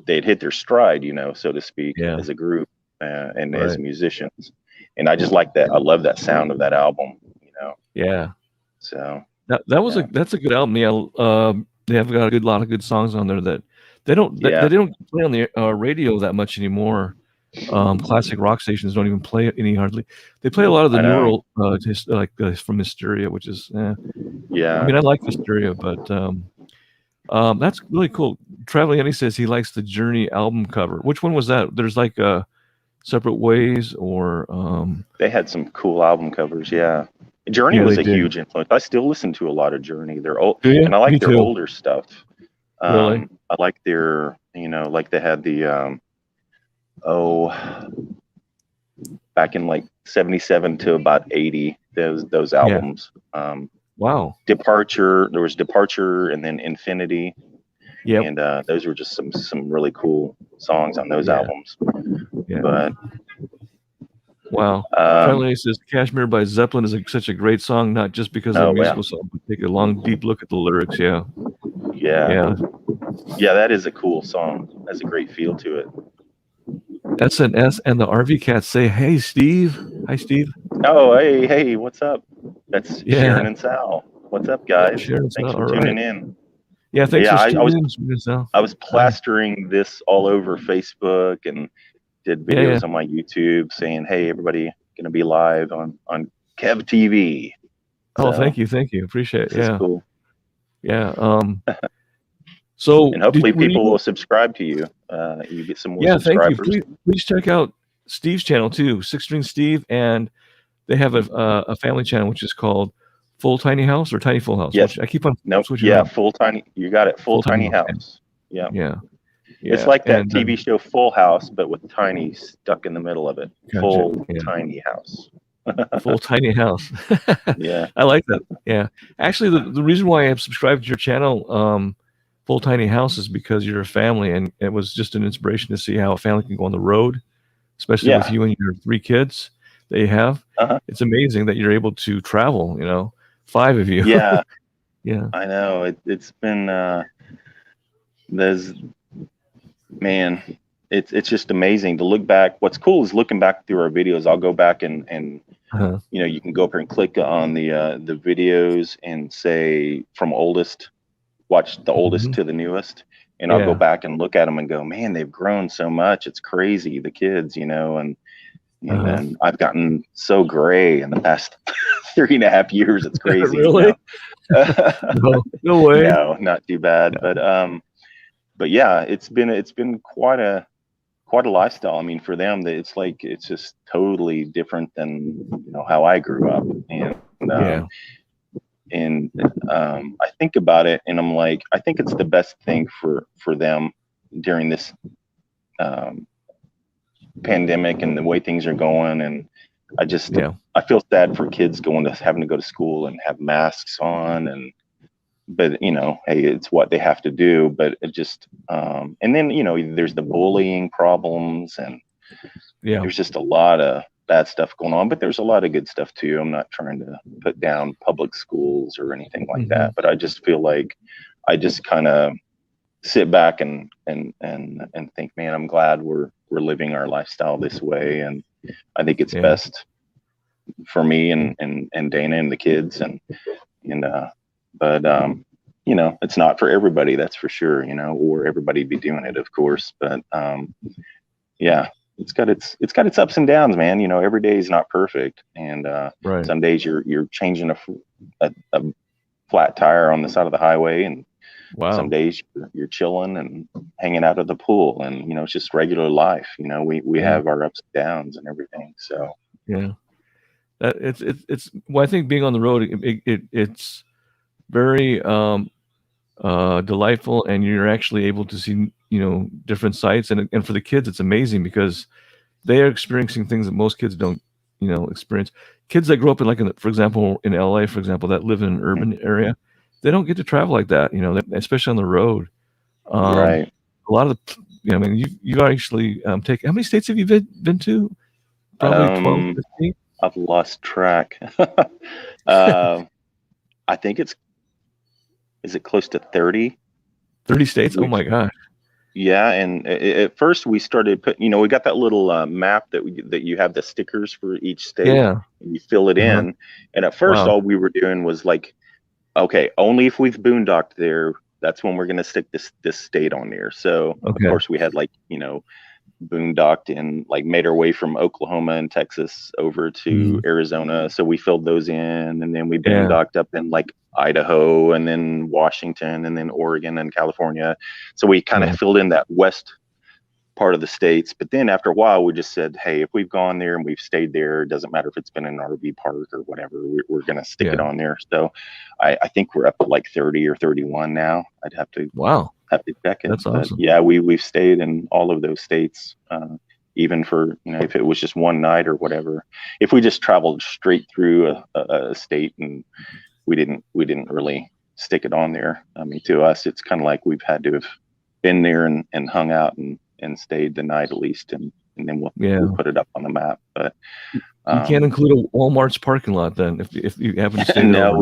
Speaker 1: they'd hit their stride, you know, so to speak, as a group and as musicians. And I just like that. I love that sound of that album, you know. Yeah. So
Speaker 2: that's a good album. Yeah. They have got a lot of good songs on there that they don't play on the radio that much anymore. Classic rock stations don't even play it any hardly. They play a lot of the newer just like from Hysteria, which is I mean, I like Hysteria, but that's really cool. Traveling Eddie says he likes the Journey album cover. Which one was that? There's like Separate Ways, or
Speaker 1: they had some cool album covers. Journey was a huge influence. I still listen to a lot of Journey. They're old, and I like their older stuff. I like their, you know, like they had the back in like 77 to about 80, those albums. Departure. There was Departure, and then Infinity. And those were just some really cool songs on those albums. But
Speaker 2: Charlie says Kashmir by Zeppelin is such a great song, not just because of the musical song, but take a long, deep look at the lyrics.
Speaker 1: That is a cool song. Has a great feel to it.
Speaker 2: SNS and the RV Cats say, "Hey, Steve." Hi, Steve.
Speaker 1: Oh, hey, what's up? That's Sharon and Sal. What's up, guys? Thanks for tuning in.
Speaker 2: Yeah, thanks for tuning in, Sal.
Speaker 1: I was plastering this all over Facebook and did videos on my YouTube saying, "Hey, everybody, gonna be live on KevTV."
Speaker 2: Oh,
Speaker 1: So
Speaker 2: thank you, appreciate it.
Speaker 1: this is
Speaker 2: Yeah,
Speaker 1: cool.
Speaker 2: yeah. So
Speaker 1: And hopefully
Speaker 2: were
Speaker 1: people
Speaker 2: you?
Speaker 1: will subscribe to you. You get some more
Speaker 2: Yeah, thank you.
Speaker 1: subscribers.
Speaker 2: Please check out Steve's channel too, Six String Steve, and they have a family channel which is called Full Tiny House or Tiny Full House.
Speaker 1: Yes.
Speaker 2: Which I keep on
Speaker 1: Nope.
Speaker 2: switching
Speaker 1: Yeah.
Speaker 2: around.
Speaker 1: Full Tiny. You got it. Full
Speaker 2: Full Tiny
Speaker 1: Tiny
Speaker 2: House.
Speaker 1: House. Yeah.
Speaker 2: Yeah,
Speaker 1: It's
Speaker 2: yeah.
Speaker 1: like that
Speaker 2: And
Speaker 1: TV show Full House, but with Tiny stuck in the middle of it.
Speaker 2: gotcha.
Speaker 1: Full
Speaker 2: Yeah.
Speaker 1: Tiny House.
Speaker 2: Full Tiny House.
Speaker 1: Yeah.
Speaker 2: I like that. Yeah. Actually, the reason why I subscribed to your channel, Full Tiny House, is because you're a family, and it was just an inspiration to see how a family can go on the road, especially with you and your 3 kids that you have. It's amazing that you're able to travel, 5 of you.
Speaker 1: Yeah.
Speaker 2: Yeah.
Speaker 1: I know. It's been it's just amazing to look back. What's cool is looking back through our videos. I'll go back and you can go up here and click on the videos and say from oldest, watch the oldest to the newest, and I'll go back and look at them and go, man, they've grown so much. It's crazy, the kids, and then I've gotten so gray in the past 3.5 years. It's crazy.
Speaker 2: Really? No way.
Speaker 1: No, not too bad. But yeah, it's been quite a lifestyle. I mean, for them, it's just totally different than how I grew up, and I think about it, and I'm like, I think it's the best thing for them during this pandemic and the way things are going. And I just I feel sad for kids having to go to school and have masks on, but hey, it's what they have to do. But it just and then there's the bullying problems, and there's just a lot of bad stuff going on, but there's a lot of good stuff too. I'm not trying to put down public schools or anything like that, but I just feel like I just kind of sit back and think, man, I'm glad we're living our lifestyle this way, and I think it's best for me and Dana and the kids, but it's not for everybody, that's for sure, or everybody be doing it, of course, but yeah, it's got its ups and downs, man. Every day is not perfect, and some days you're changing a flat tire on the side of the highway, and some days you're chilling and hanging out at the pool, and it's just regular life. We have our ups and downs and everything. So
Speaker 2: it's well, I think being on the road, it's very delightful, and you're actually able to see different sites, and for the kids it's amazing because they are experiencing things that most kids don't experience. Kids that grow up for example in LA, for example, that live in an urban area, they don't get to travel like that, especially on the road.
Speaker 1: Right.
Speaker 2: A lot of the I mean, you actually how many states have you been to? Probably 12, 15?
Speaker 1: I've lost track. I think is it close to 30?
Speaker 2: 30 states? Oh my gosh.
Speaker 1: Yeah, and at first we started putting, we got that little map that you have the stickers for each state.
Speaker 2: Yeah.
Speaker 1: And you fill it in. And at first all we were doing was like, okay, only if we've boondocked there, that's when we're going to stick this state on there. So of course we had boondocked and made our way from Oklahoma and Texas over to Arizona. So we filled those in, and then we boondocked up in Idaho, and then Washington, and then Oregon and California. So we kind of filled in that west part of the states. But then after a while, we just said, hey, if we've gone there and we've stayed there, it doesn't matter if it's been an RV park or whatever, we're going to stick it on there. So I think we're up to 30 or 31 now. I'd have to check it.
Speaker 2: That's awesome.
Speaker 1: But yeah, we've stayed in all of those states, even for if it was just one night or whatever. If we just traveled straight through a state and we didn't really stick it on there. I mean, to us, it's kind of like we've had to have been there and hung out and stayed the night at least, and then we'll put it up on the map. But
Speaker 2: you can't include a Walmart's parking lot then if you happen to stay
Speaker 1: no,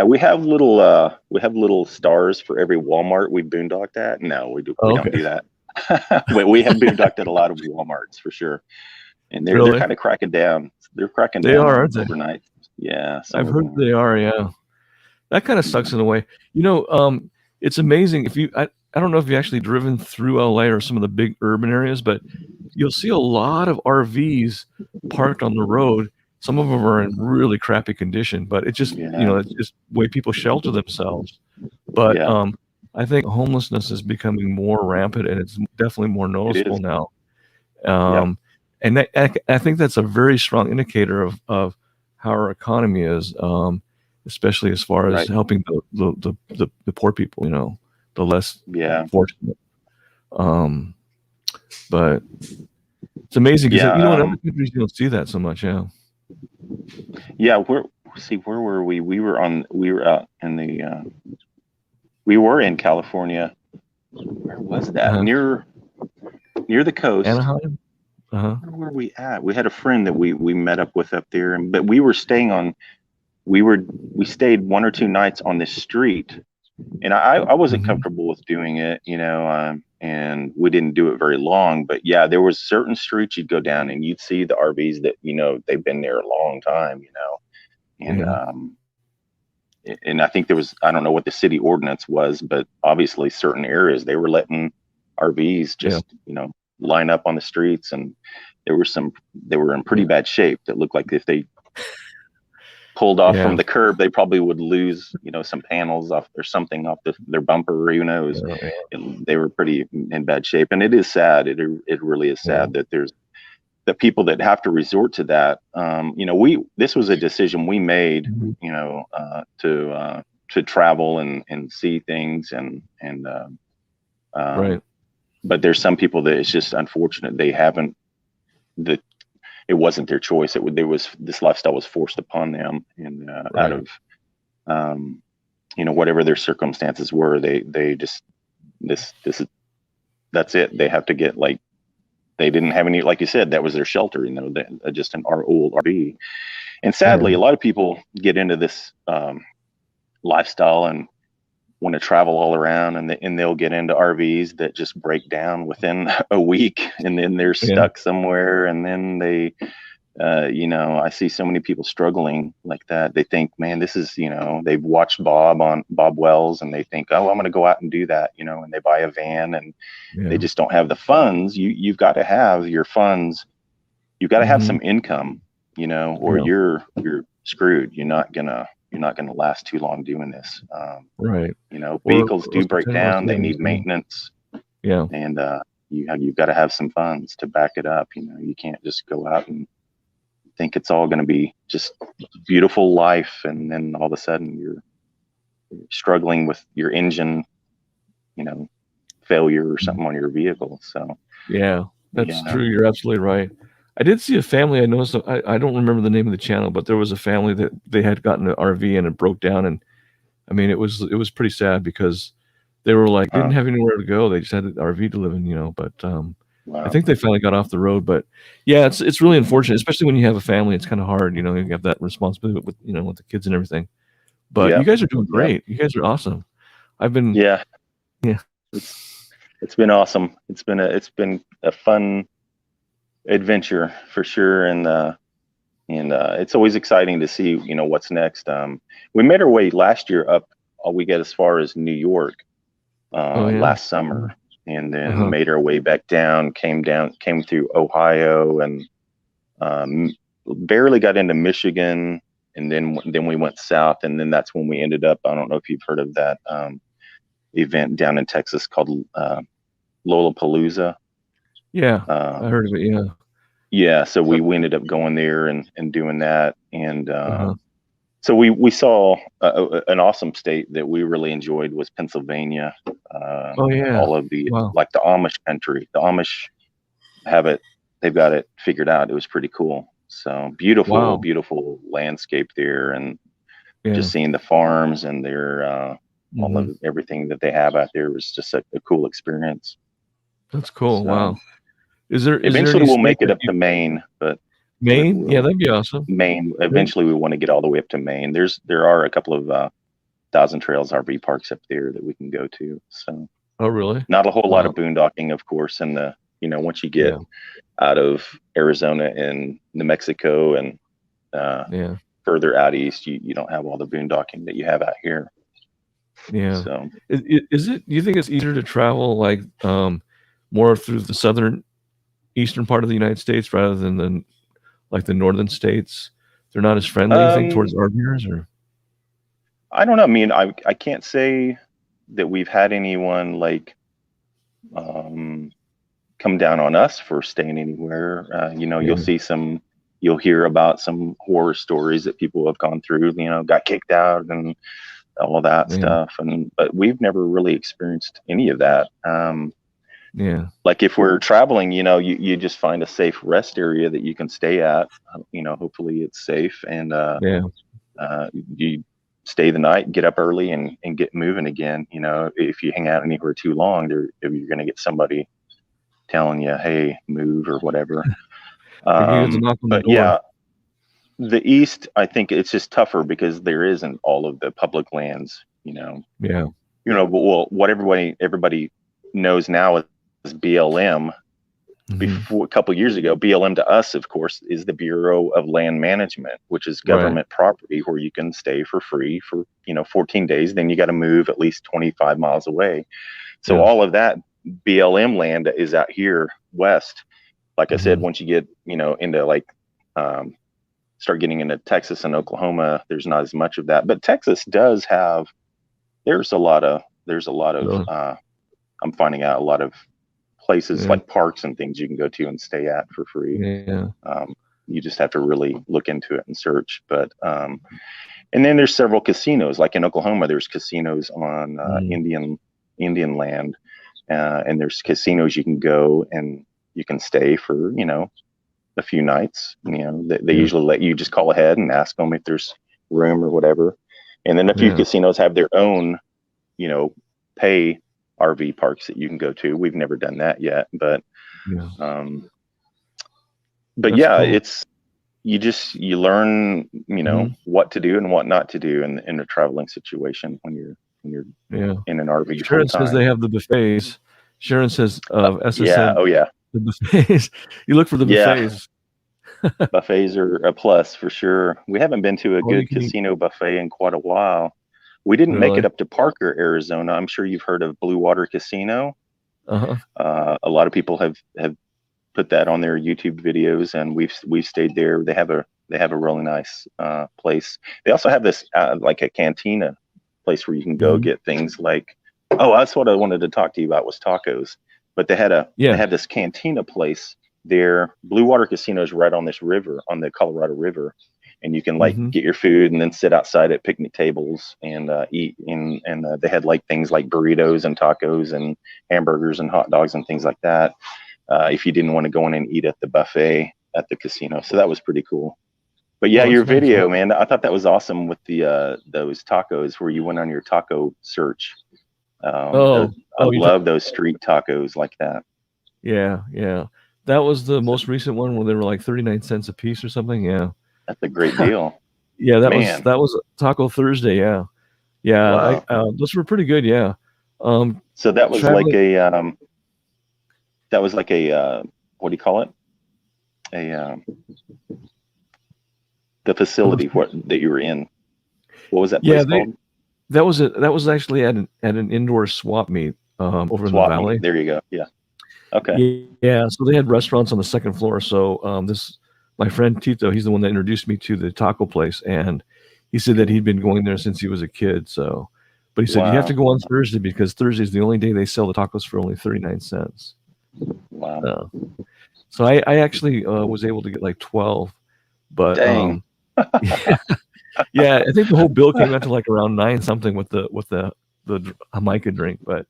Speaker 1: we have little stars for every Walmart we boondocked at. No, we don't do that. We have boondocked at a lot of Walmarts for sure, and they're kind of cracking down. They're cracking down
Speaker 2: aren't they?
Speaker 1: Overnight. Yeah,
Speaker 2: I've heard they are. Yeah, that kind of sucks in a way. It's amazing if I don't know if you've actually driven through LA or some of the big urban areas, but you'll see a lot of RVs parked on the road, Some of them are in really crappy condition, but it just, it's just the way people shelter themselves. But I think homelessness is becoming more rampant, and it's definitely more noticeable now. And I think that's a very strong indicator of how our economy is, especially as far as helping the poor people, the less fortunate. But it's amazing because in other countries you don't see that so much.
Speaker 1: Where were we? We were out in the we were in California. Where was that? Near the coast.
Speaker 2: Anaheim.
Speaker 1: Where were we at? We had a friend that we met up with up there, but we were staying on. We stayed 1 or 2 nights on this street, and I wasn't comfortable with doing it, and we didn't do it very long. But there was certain streets you'd go down and you'd see the RVs that they've been there a long time, and I think there was, I don't know what the city ordinance was, but obviously certain areas they were letting RVs just line up on the streets, and they were in pretty bad shape. That looked like if they pulled off from the curb, they probably would lose, some panels off or something off their bumper, or who knows. They were pretty in bad shape, and it is sad. It really is sad that there's the people that have to resort to that. This was a decision we made, to travel and see things and but there's some people that it's just unfortunate they haven't, that it wasn't their choice. This lifestyle was forced upon them, and out of whatever their circumstances were, they just that's it. They have to get, like, they didn't have any, like you said, that was their shelter, just an old RV. And sadly, a lot of people get into this lifestyle and want to travel all around, and they'll get into RVs that just break down within a week, and then they're stuck somewhere, and then they I see so many people struggling like that. They think, man, this is, they've watched Bob Wells, and they think, oh, I'm going to go out and do that, and they buy a van, and they just don't have the funds. You've got to have your funds. You've got to have some income, or you're screwed. You're not gonna last too long doing this. Vehicles do break down. They need maintenance. And you've got to have some funds to back it up. You can't just go out and think it's all going to be just beautiful life, and then all of a sudden you're struggling with your engine, failure or something on your vehicle. So
Speaker 2: that's true. You're absolutely right. I did see a family. I noticed. I don't remember the name of the channel, but there was a family that they had gotten an RV and it broke down, and I mean it was pretty sad because they were like didn't have anywhere to go. They just had an RV to live in, But I think they finally got off the road. But it's really unfortunate, especially when you have a family. It's kind of hard, you have that responsibility with with the kids and everything. But you guys are doing great. You guys are awesome. I've been
Speaker 1: It's been awesome. It's been a fun adventure for sure, and it's always exciting to see what's next. We made our way last year up. We got as far as New York last summer, and then made our way back down. Came through Ohio, and barely got into Michigan, and then we went south, and then that's when we ended up. I don't know if you've heard of that event down in Texas called Lollapalooza.
Speaker 2: I heard of it.
Speaker 1: So we ended up going there and doing that, and so we saw an awesome state that we really enjoyed was Pennsylvania. All of the like the Amish country. The Amish they've got it figured out. It was pretty cool. So beautiful landscape there, and just seeing the farms and their all of everything that they have out there was just a cool experience.
Speaker 2: That's cool. So, wow.
Speaker 1: Eventually we'll make it up to Maine, but
Speaker 2: Maine, that'd be awesome.
Speaker 1: Maine. Eventually we want to get all the way up to Maine. There are a couple of Thousand Trails RV parks up there that we can go to. So
Speaker 2: really?
Speaker 1: Not a whole lot of boondocking, of course, and once you get out of Arizona and New Mexico and further out east, you don't have all the boondocking that you have out here. So
Speaker 2: is it? Do you think it's easier to travel like more through the eastern part of the United States rather than the northern states? They're not as friendly, you think, towards RVers, or?
Speaker 1: I don't know. I mean, I can't say that we've had anyone like come down on us for staying anywhere. You know, you'll hear about some horror stories that people have gone through, you know, got kicked out and all of that stuff. But we've never really experienced any of that. Like if we're traveling, you know, you just find a safe rest area that you can stay at, you know, hopefully it's safe, and you stay the night, get up early and get moving again. You know, if you hang out anywhere too long, you're going to get somebody telling you, hey, move or whatever. But yeah, the East, I think it's just tougher because there isn't all of the public lands, you know. You know, well, what everybody knows now is BLM. Before, a couple of years ago, BLM to us, of course, is the Bureau of Land Management, which is government property where you can stay for free for, you know, 14 days. Then you got to move at least 25 miles away. So all of that BLM land is out here west. Like I said, once you get, you know, into like start getting into Texas and Oklahoma, there's not as much of that. But Texas does have, there's a lot of I'm finding out a lot of places like parks and things you can go to and stay at for free. You just have to really look into it and search. But and then there's several casinos, like in Oklahoma, there's casinos on Indian land, and there's casinos you can go and you can stay for, you know, a few nights. You know, they usually let you just call ahead and ask them if there's room or whatever. And then a few casinos have their own, you know, pay RV parks that you can go to. We've never done that yet, but yeah, cool. It's, you learn, you know, what to do and what not to do in a traveling situation when you're in an RV.
Speaker 2: Sharon says they have the buffets. Sharon says SSN. The buffets. You look for the buffets.
Speaker 1: Buffets are a plus for sure. We haven't been to a good casino buffet in quite a while. We didn't make it up to Parker, Arizona. I'm sure you've heard of Blue Water Casino. A lot of people have put that on their YouTube videos, and we've stayed there. They have a really nice place. They also have this like a cantina place where you can go get things like, that's what I wanted to talk to you about was tacos. But they had they have this cantina place there. Blue Water Casino is right on this river, on the Colorado River. And you can like get your food and then sit outside at picnic tables and eat. And they had like things like burritos and tacos and hamburgers and hot dogs and things like that. If you didn't want to go in and eat at the buffet at the casino, so that was pretty cool. But yeah, your video, man, I thought that was awesome with the those tacos where you went on your taco search. I love those street tacos like that. Yeah,
Speaker 2: that was the most recent one where they were like 39 cents a piece or something.
Speaker 1: That's a great deal.
Speaker 2: That was Taco Thursday. Wow. Those were pretty good.
Speaker 1: So that was like a what do you call it? The facility that you were in. What was that place called?
Speaker 2: That was actually at an indoor swap meet over in the valley.
Speaker 1: There you go. Yeah. Okay.
Speaker 2: Yeah. So they had restaurants on the second floor. So my friend Tito, he's the one that introduced me to the taco place, and he said that he'd been going there since he was a kid. So, but he said you have to go on Thursday because Thursday is the only day they sell the tacos for only 39 cents.
Speaker 1: Wow.
Speaker 2: So I actually was able to get like 12, but
Speaker 1: dang.
Speaker 2: I think the whole bill came out to like around 9 something with the Jamaica drink, but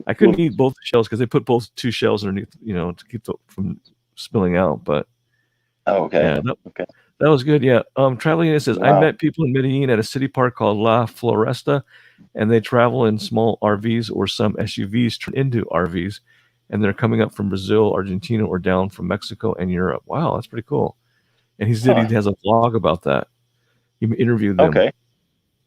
Speaker 2: I couldn't eat both shells because they put both 2 shells underneath, you know, to keep from spilling out. But that was good. Traveling, it says I met people in Medellin at a city park called La Floresta, and they travel in small RVs or some SUVs turn into RVs, and they're coming up from Brazil, Argentina, or down from Mexico and Europe. Wow, that's pretty cool. And he said he has a vlog about that. He interviewed them.
Speaker 1: Okay.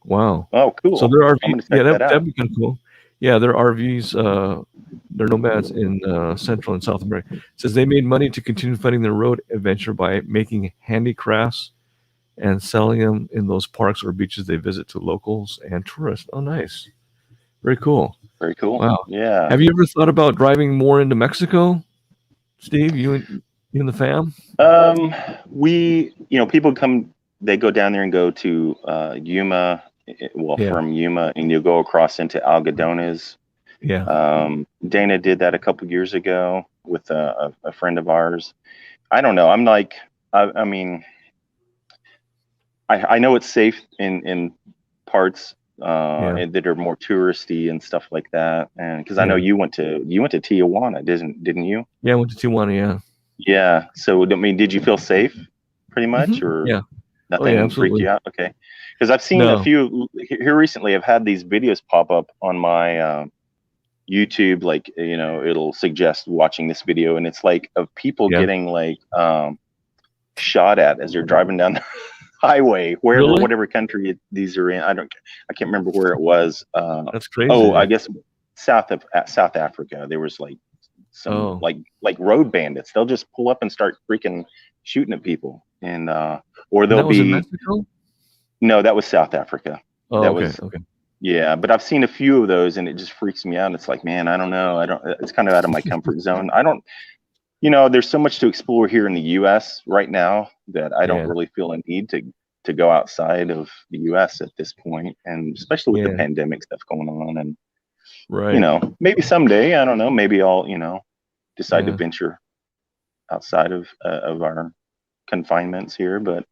Speaker 2: Wow.
Speaker 1: Oh, cool.
Speaker 2: So they're RVs. That'd be kind of cool. Yeah, they're RVs. They're nomads in Central and South America. It says they made money to continue funding their road adventure by making handicrafts and selling them in those parks or beaches they visit to locals and tourists. Oh, nice. Very cool.
Speaker 1: Very cool.
Speaker 2: Wow.
Speaker 1: Yeah.
Speaker 2: Have you ever thought about driving more into Mexico, Steve? You and the fam?
Speaker 1: We, people come they go down there and go to Yuma, well, from Yuma, and you go across into Algodones. Dana did that a couple years ago with a friend of ours. I don't know. I'm like, I mean, I know it's safe in parts and that are more touristy and stuff like that. And because I know you went to Tijuana, didn't you?
Speaker 2: Yeah, I went to Tijuana. Yeah.
Speaker 1: Yeah. So I mean, did you feel safe, pretty much, or nothing freaked you out? Okay. Because I've seen a few here recently. I've had these videos pop up on my YouTube, like, you know, it'll suggest watching this video, and it's like of people getting like shot at as they're driving down the highway, wherever, whatever country these are in. I can't remember where it was.
Speaker 2: That's crazy.
Speaker 1: Oh, I guess South Africa. There was like some like road bandits. They'll just pull up and start freaking shooting at people, and or they'll be.
Speaker 2: In Mexico?
Speaker 1: No, that was South Africa.
Speaker 2: Oh,
Speaker 1: that
Speaker 2: okay.
Speaker 1: was, yeah, but I've seen a few of those, and it just freaks me out. It's like, man, I don't know. It's kind of out of my comfort zone. You know, there's so much to explore here in the U.S. right now that I don't really feel a need to go outside of the U.S. at this point, and especially with the pandemic stuff going on. And you know, maybe someday, I don't know, maybe I'll, you know, decide to venture outside of our confinements here, but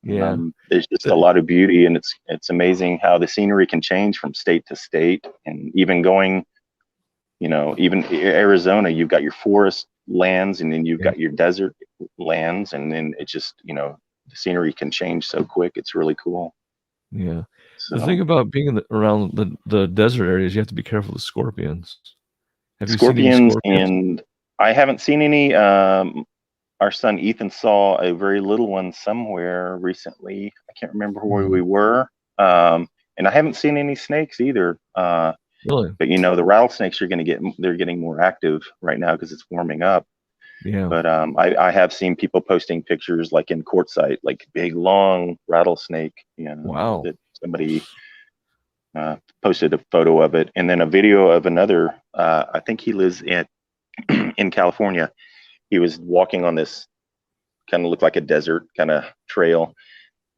Speaker 1: there's just a lot of beauty, and it's amazing how the scenery can change from state to state, and even going, you know, even Arizona, you've got your forest lands, and then you've got your desert lands, and then it just, you know, the scenery can change so quick. It's really cool.
Speaker 2: Yeah. So the thing about being around the desert areas, you have to be careful of scorpions. Have you seen any scorpions? And
Speaker 1: I haven't seen any. Our son Ethan saw a very little one somewhere recently. I can't remember where we were. And I haven't seen any snakes either.
Speaker 2: Really?
Speaker 1: But you know, the rattlesnakes they're getting more active right now because it's warming up.
Speaker 2: Yeah.
Speaker 1: But I have seen people posting pictures like in Quartzsite, like big long rattlesnake, you know,
Speaker 2: wow,
Speaker 1: that somebody posted a photo of it, and then a video of another, I think he lives in California. He was walking on this kind of looked like a desert kind of trail,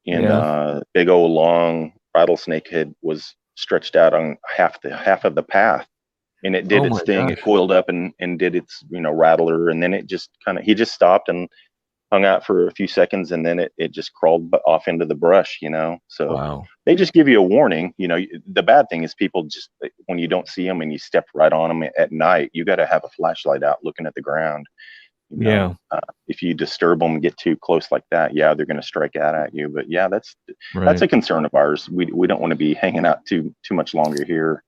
Speaker 1: and big old long rattlesnake head was stretched out on half of the path, and it did its thing. Gosh. It coiled up and did its, you know, rattler, and then it just he just stopped and hung out for a few seconds, and then it just crawled off into the brush, you know. So they just give you a warning. You know, the bad thing is people just, when you don't see them and you step right on them at night, you got to have a flashlight out looking at the ground. You know, if you disturb them and get too close like that, they're going to strike out at you. But that's a concern of ours. We don't want to be hanging out too much longer here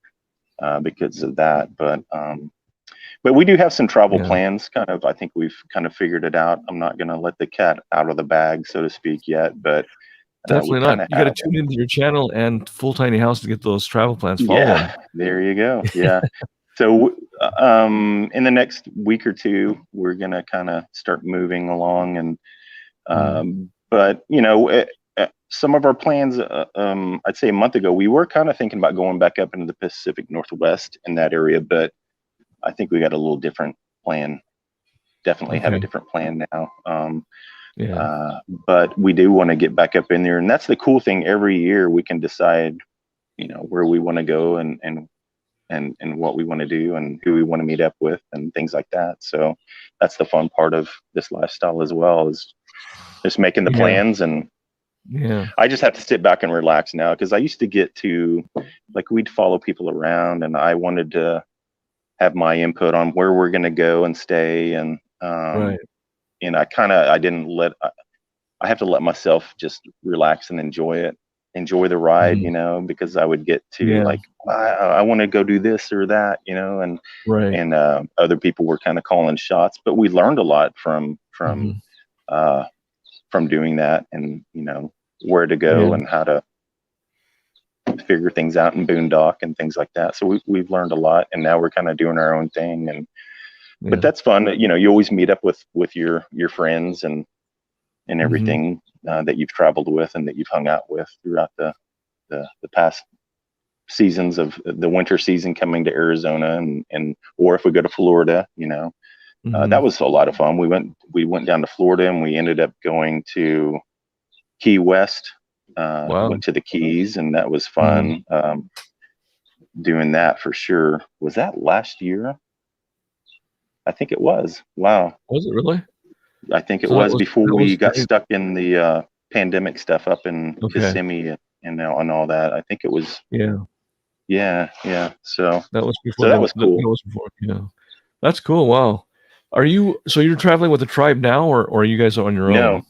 Speaker 1: because of that. But we do have some travel plans. Kind of, I think we've kind of figured it out. I'm not going to let the cat out of the bag, so to speak, yet. But
Speaker 2: definitely not. You got to tune into your channel and Full Tiny House to get those travel plans. Follow them.
Speaker 1: There you go. Yeah. So in the next week or two, we're going to kind of start moving along, and but you know, some of our plans, I'd say a month ago, we were kind of thinking about going back up into the Pacific Northwest in that area, but I think we got a little different plan. Definitely have a different plan now. But we do want to get back up in there, and that's the cool thing. Every year we can decide, you know, where we want to go and what we want to do and who we want to meet up with and things like that. So that's the fun part of this lifestyle as well, is just making the plans. And I just have to sit back and relax now, because I used to get to, like, we'd follow people around, and I wanted to have my input on where we're going to go and stay, and and I have to let myself just relax and enjoy the ride, you know, because I would get to like, I want to go do this or that, you know, and other people were kind of calling shots, but we learned a lot from doing that, and, you know, where to go and how to figure things out in boondock and things like that. So we've learned a lot, and now we're kind of doing our own thing, and but that's fun. You know, you always meet up with your friends and everything that you've traveled with and that you've hung out with throughout the past seasons of the winter season coming to Arizona, and or if we go to Florida, you know, that was a lot of fun. We went down to Florida, and we ended up going to Key West.
Speaker 2: Wow.
Speaker 1: Went to the Keys, and that was fun. Doing that for sure. Was that last year? I think it was. Wow.
Speaker 2: Was it really?
Speaker 1: I think it
Speaker 2: So
Speaker 1: was before we got
Speaker 2: great.
Speaker 1: stuck in the pandemic stuff up in Kissimmee and all that. I think it was.
Speaker 2: Yeah.
Speaker 1: Yeah. So
Speaker 2: that was before.
Speaker 1: So that was cool.
Speaker 2: That was before. Yeah. That's cool. Wow. So you're traveling with the tribe now, or are you guys on your own?
Speaker 1: No,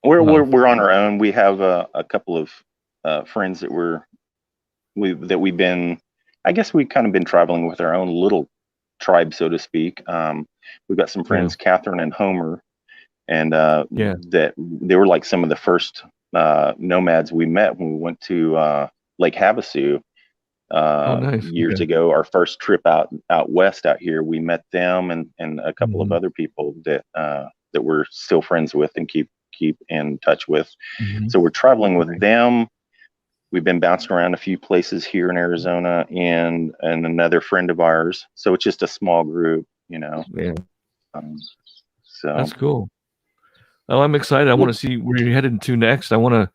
Speaker 1: we're on our own. We have a couple of friends that we've been. I guess we've kind of been traveling with our own little tribe, so to speak. We've got some friends, Catherine and Homer, and that they were like some of the first nomads we met when we went to Lake Havasu
Speaker 2: nice.
Speaker 1: years ago. Our first trip out west out here, we met them and a couple of other people that we're still friends with and keep in touch with. So we're traveling with them. We've been bouncing around a few places here in Arizona and another friend of ours. So it's just a small group, you know.
Speaker 2: Yeah.
Speaker 1: So
Speaker 2: that's cool. Oh, I'm excited. I want to see where you're headed to next. I want to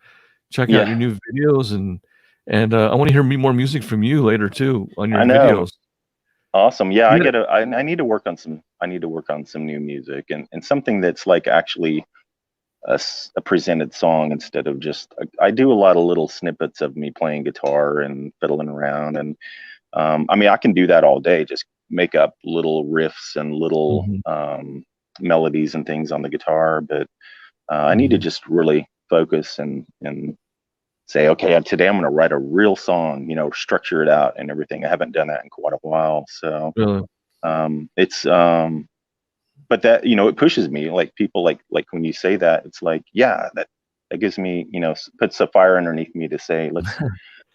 Speaker 2: check out your new videos and I want to hear more music from you later too on your videos.
Speaker 1: Awesome. Yeah, I need to work on some new music and something that's like actually a presented song instead of just. I do a lot of little snippets of me playing guitar and fiddling around, and I mean I can do that all day, just make up little riffs and little melodies and things on the guitar, but I need to just really focus and say, okay, today I'm going to write a real song, you know, structure it out and everything. I haven't done that in quite a while, so it's but that, you know, it pushes me. Like people like when you say that, it's like, yeah, that gives me, you know, puts a fire underneath me to say, let's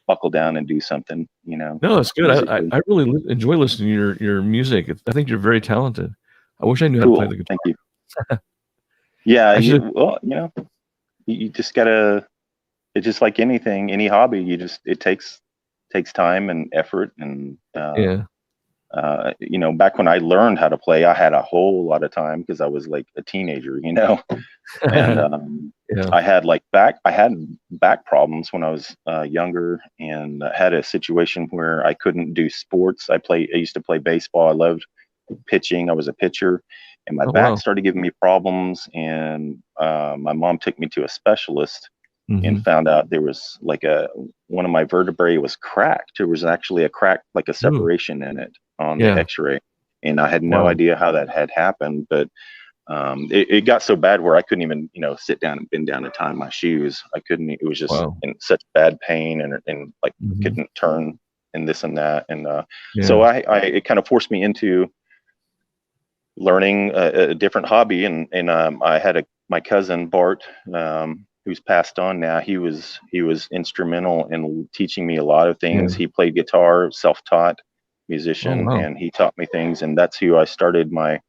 Speaker 1: buckle down and do something, you know.
Speaker 2: No, it's good. I really enjoy listening to your music. I think you're very talented. I wish I knew how to play the guitar.
Speaker 1: Thank you. Yeah, well, you know, you just gotta. It's just like anything, any hobby. It takes time and effort and you know, back when I learned how to play, I had a whole lot of time because I was like a teenager, you know, and I had back problems when I was younger, and I had a situation where I couldn't do sports. I used to play baseball. I loved pitching. I was a pitcher, and my back started giving me problems, and my mom took me to a specialist and found out there was like one of my vertebrae was cracked. There was actually a crack, like a separation in it on the x-ray, and I had no idea how that had happened, but it got so bad where I couldn't even, you know, sit down and bend down and tie my shoes. I couldn't. It was just in such bad pain and like couldn't turn and this and that, and so it kind of forced me into learning a different hobby, and I had my cousin Bart, who's passed on now. He was instrumental in teaching me a lot of things. He played guitar, self-taught musician, and he taught me things, and that's who I started my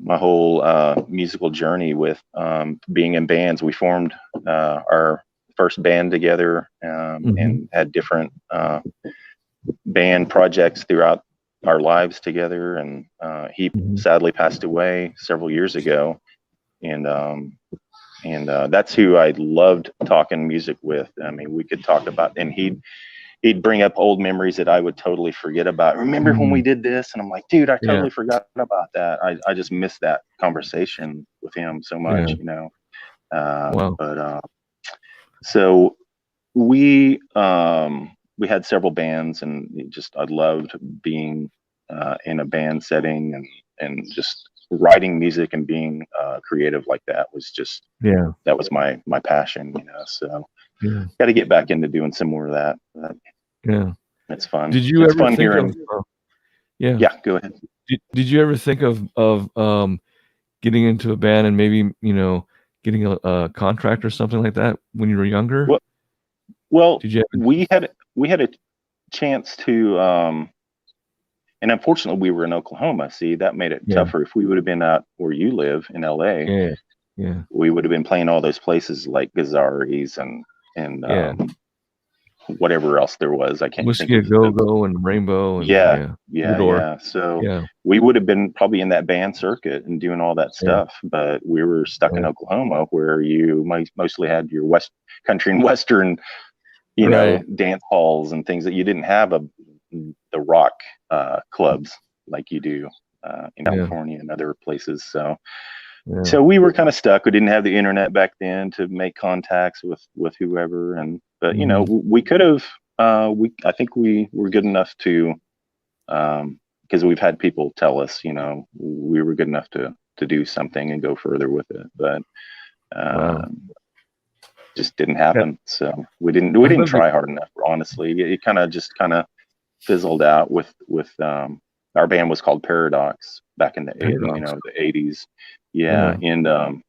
Speaker 1: whole musical journey with, being in bands. We formed our first band together, and had different band projects throughout our lives together, and he sadly passed away several years ago, and that's who I loved talking music with. I mean, we could talk about, and he'd bring up old memories that I would totally forget about. Remember when we did this? And I'm like, dude, I totally forgot about that. I just missed that conversation with him so much, you know. But so we had several bands, and I loved being in a band setting and just writing music and being creative like that was just that was my passion, you know. So got to get back into doing some more of that. It's fun.
Speaker 2: Did you ever think
Speaker 1: hearing go ahead.
Speaker 2: Did you ever think of getting into a band and maybe, you know, getting a contract or something like that when you were younger?
Speaker 1: Well, we had a chance to and unfortunately we were in Oklahoma. See, that made it tougher. If we would have been out where you live in LA, we would have been playing all those places like Gazzari's and whatever else there was. I can't
Speaker 2: Whiskey
Speaker 1: think
Speaker 2: a
Speaker 1: of
Speaker 2: Go-Go and Rainbow and
Speaker 1: yeah. So
Speaker 2: yeah,
Speaker 1: we would have been probably in that band circuit and doing all that
Speaker 2: yeah,
Speaker 1: stuff, but we were stuck in
Speaker 2: yeah.
Speaker 1: Oklahoma where you mostly had your West country and Western,
Speaker 2: Right.
Speaker 1: dance halls and things that you didn't have the rock clubs like you do in
Speaker 2: Yeah,
Speaker 1: California and other places. So
Speaker 2: yeah.
Speaker 1: so we were kind of stuck. We didn't have the internet back then to make contacts with whoever, but
Speaker 2: Mhm.
Speaker 1: we could have. I think we were good enough to, because we've had people tell us, we were good enough to do something and go further with it, but
Speaker 2: Wow.
Speaker 1: just didn't
Speaker 2: Yeah.
Speaker 1: happen. So we didn't
Speaker 2: I love
Speaker 1: try hard enough. Honestly, it kind of fizzled out with our band was called Paradox back in the
Speaker 2: Paradox.
Speaker 1: the 80s. Yeah,
Speaker 2: Yeah.
Speaker 1: and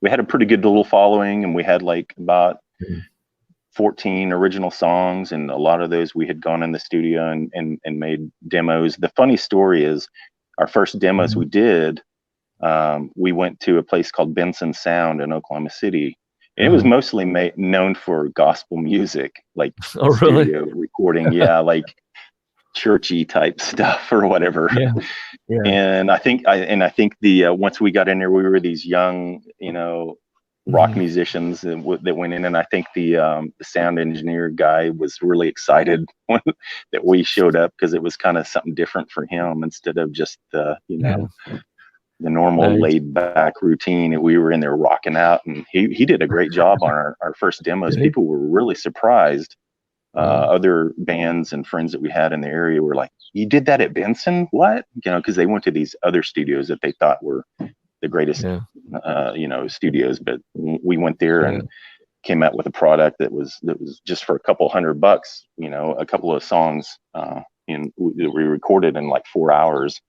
Speaker 1: we had a pretty good little following, and we had like about
Speaker 2: Mhm.
Speaker 1: 14 original songs, and a lot of those we had gone in the studio and made demos. The funny story is our first demos
Speaker 2: Mhm.
Speaker 1: we did, we went to a place called Benson Sound in Oklahoma City. And it was
Speaker 2: Uh-huh.
Speaker 1: mostly known for gospel music, like
Speaker 2: Oh, really?
Speaker 1: studio recording, yeah, like churchy type stuff or whatever.
Speaker 2: Yeah. Yeah.
Speaker 1: And I think the once we got in there, we were these young, rock
Speaker 2: Mhm.
Speaker 1: musicians that went in, and I think the sound engineer guy was really excited that we showed up because it was kind of something different for him instead of just
Speaker 2: Yeah.
Speaker 1: the normal
Speaker 2: Nice.
Speaker 1: laid back routine. We were in there rocking out, and he did a great job on our first demos.
Speaker 2: Did he?
Speaker 1: People were really surprised.
Speaker 2: Wow.
Speaker 1: Other bands and friends that we had in the area were like, "You did that at Benson? What?" Because they went to these other studios that they thought were the greatest,
Speaker 2: Yeah.
Speaker 1: studios. But we went there
Speaker 2: Yeah.
Speaker 1: and came out with a product that was just for a couple $100, a couple of songs, and we recorded in like 4 hours,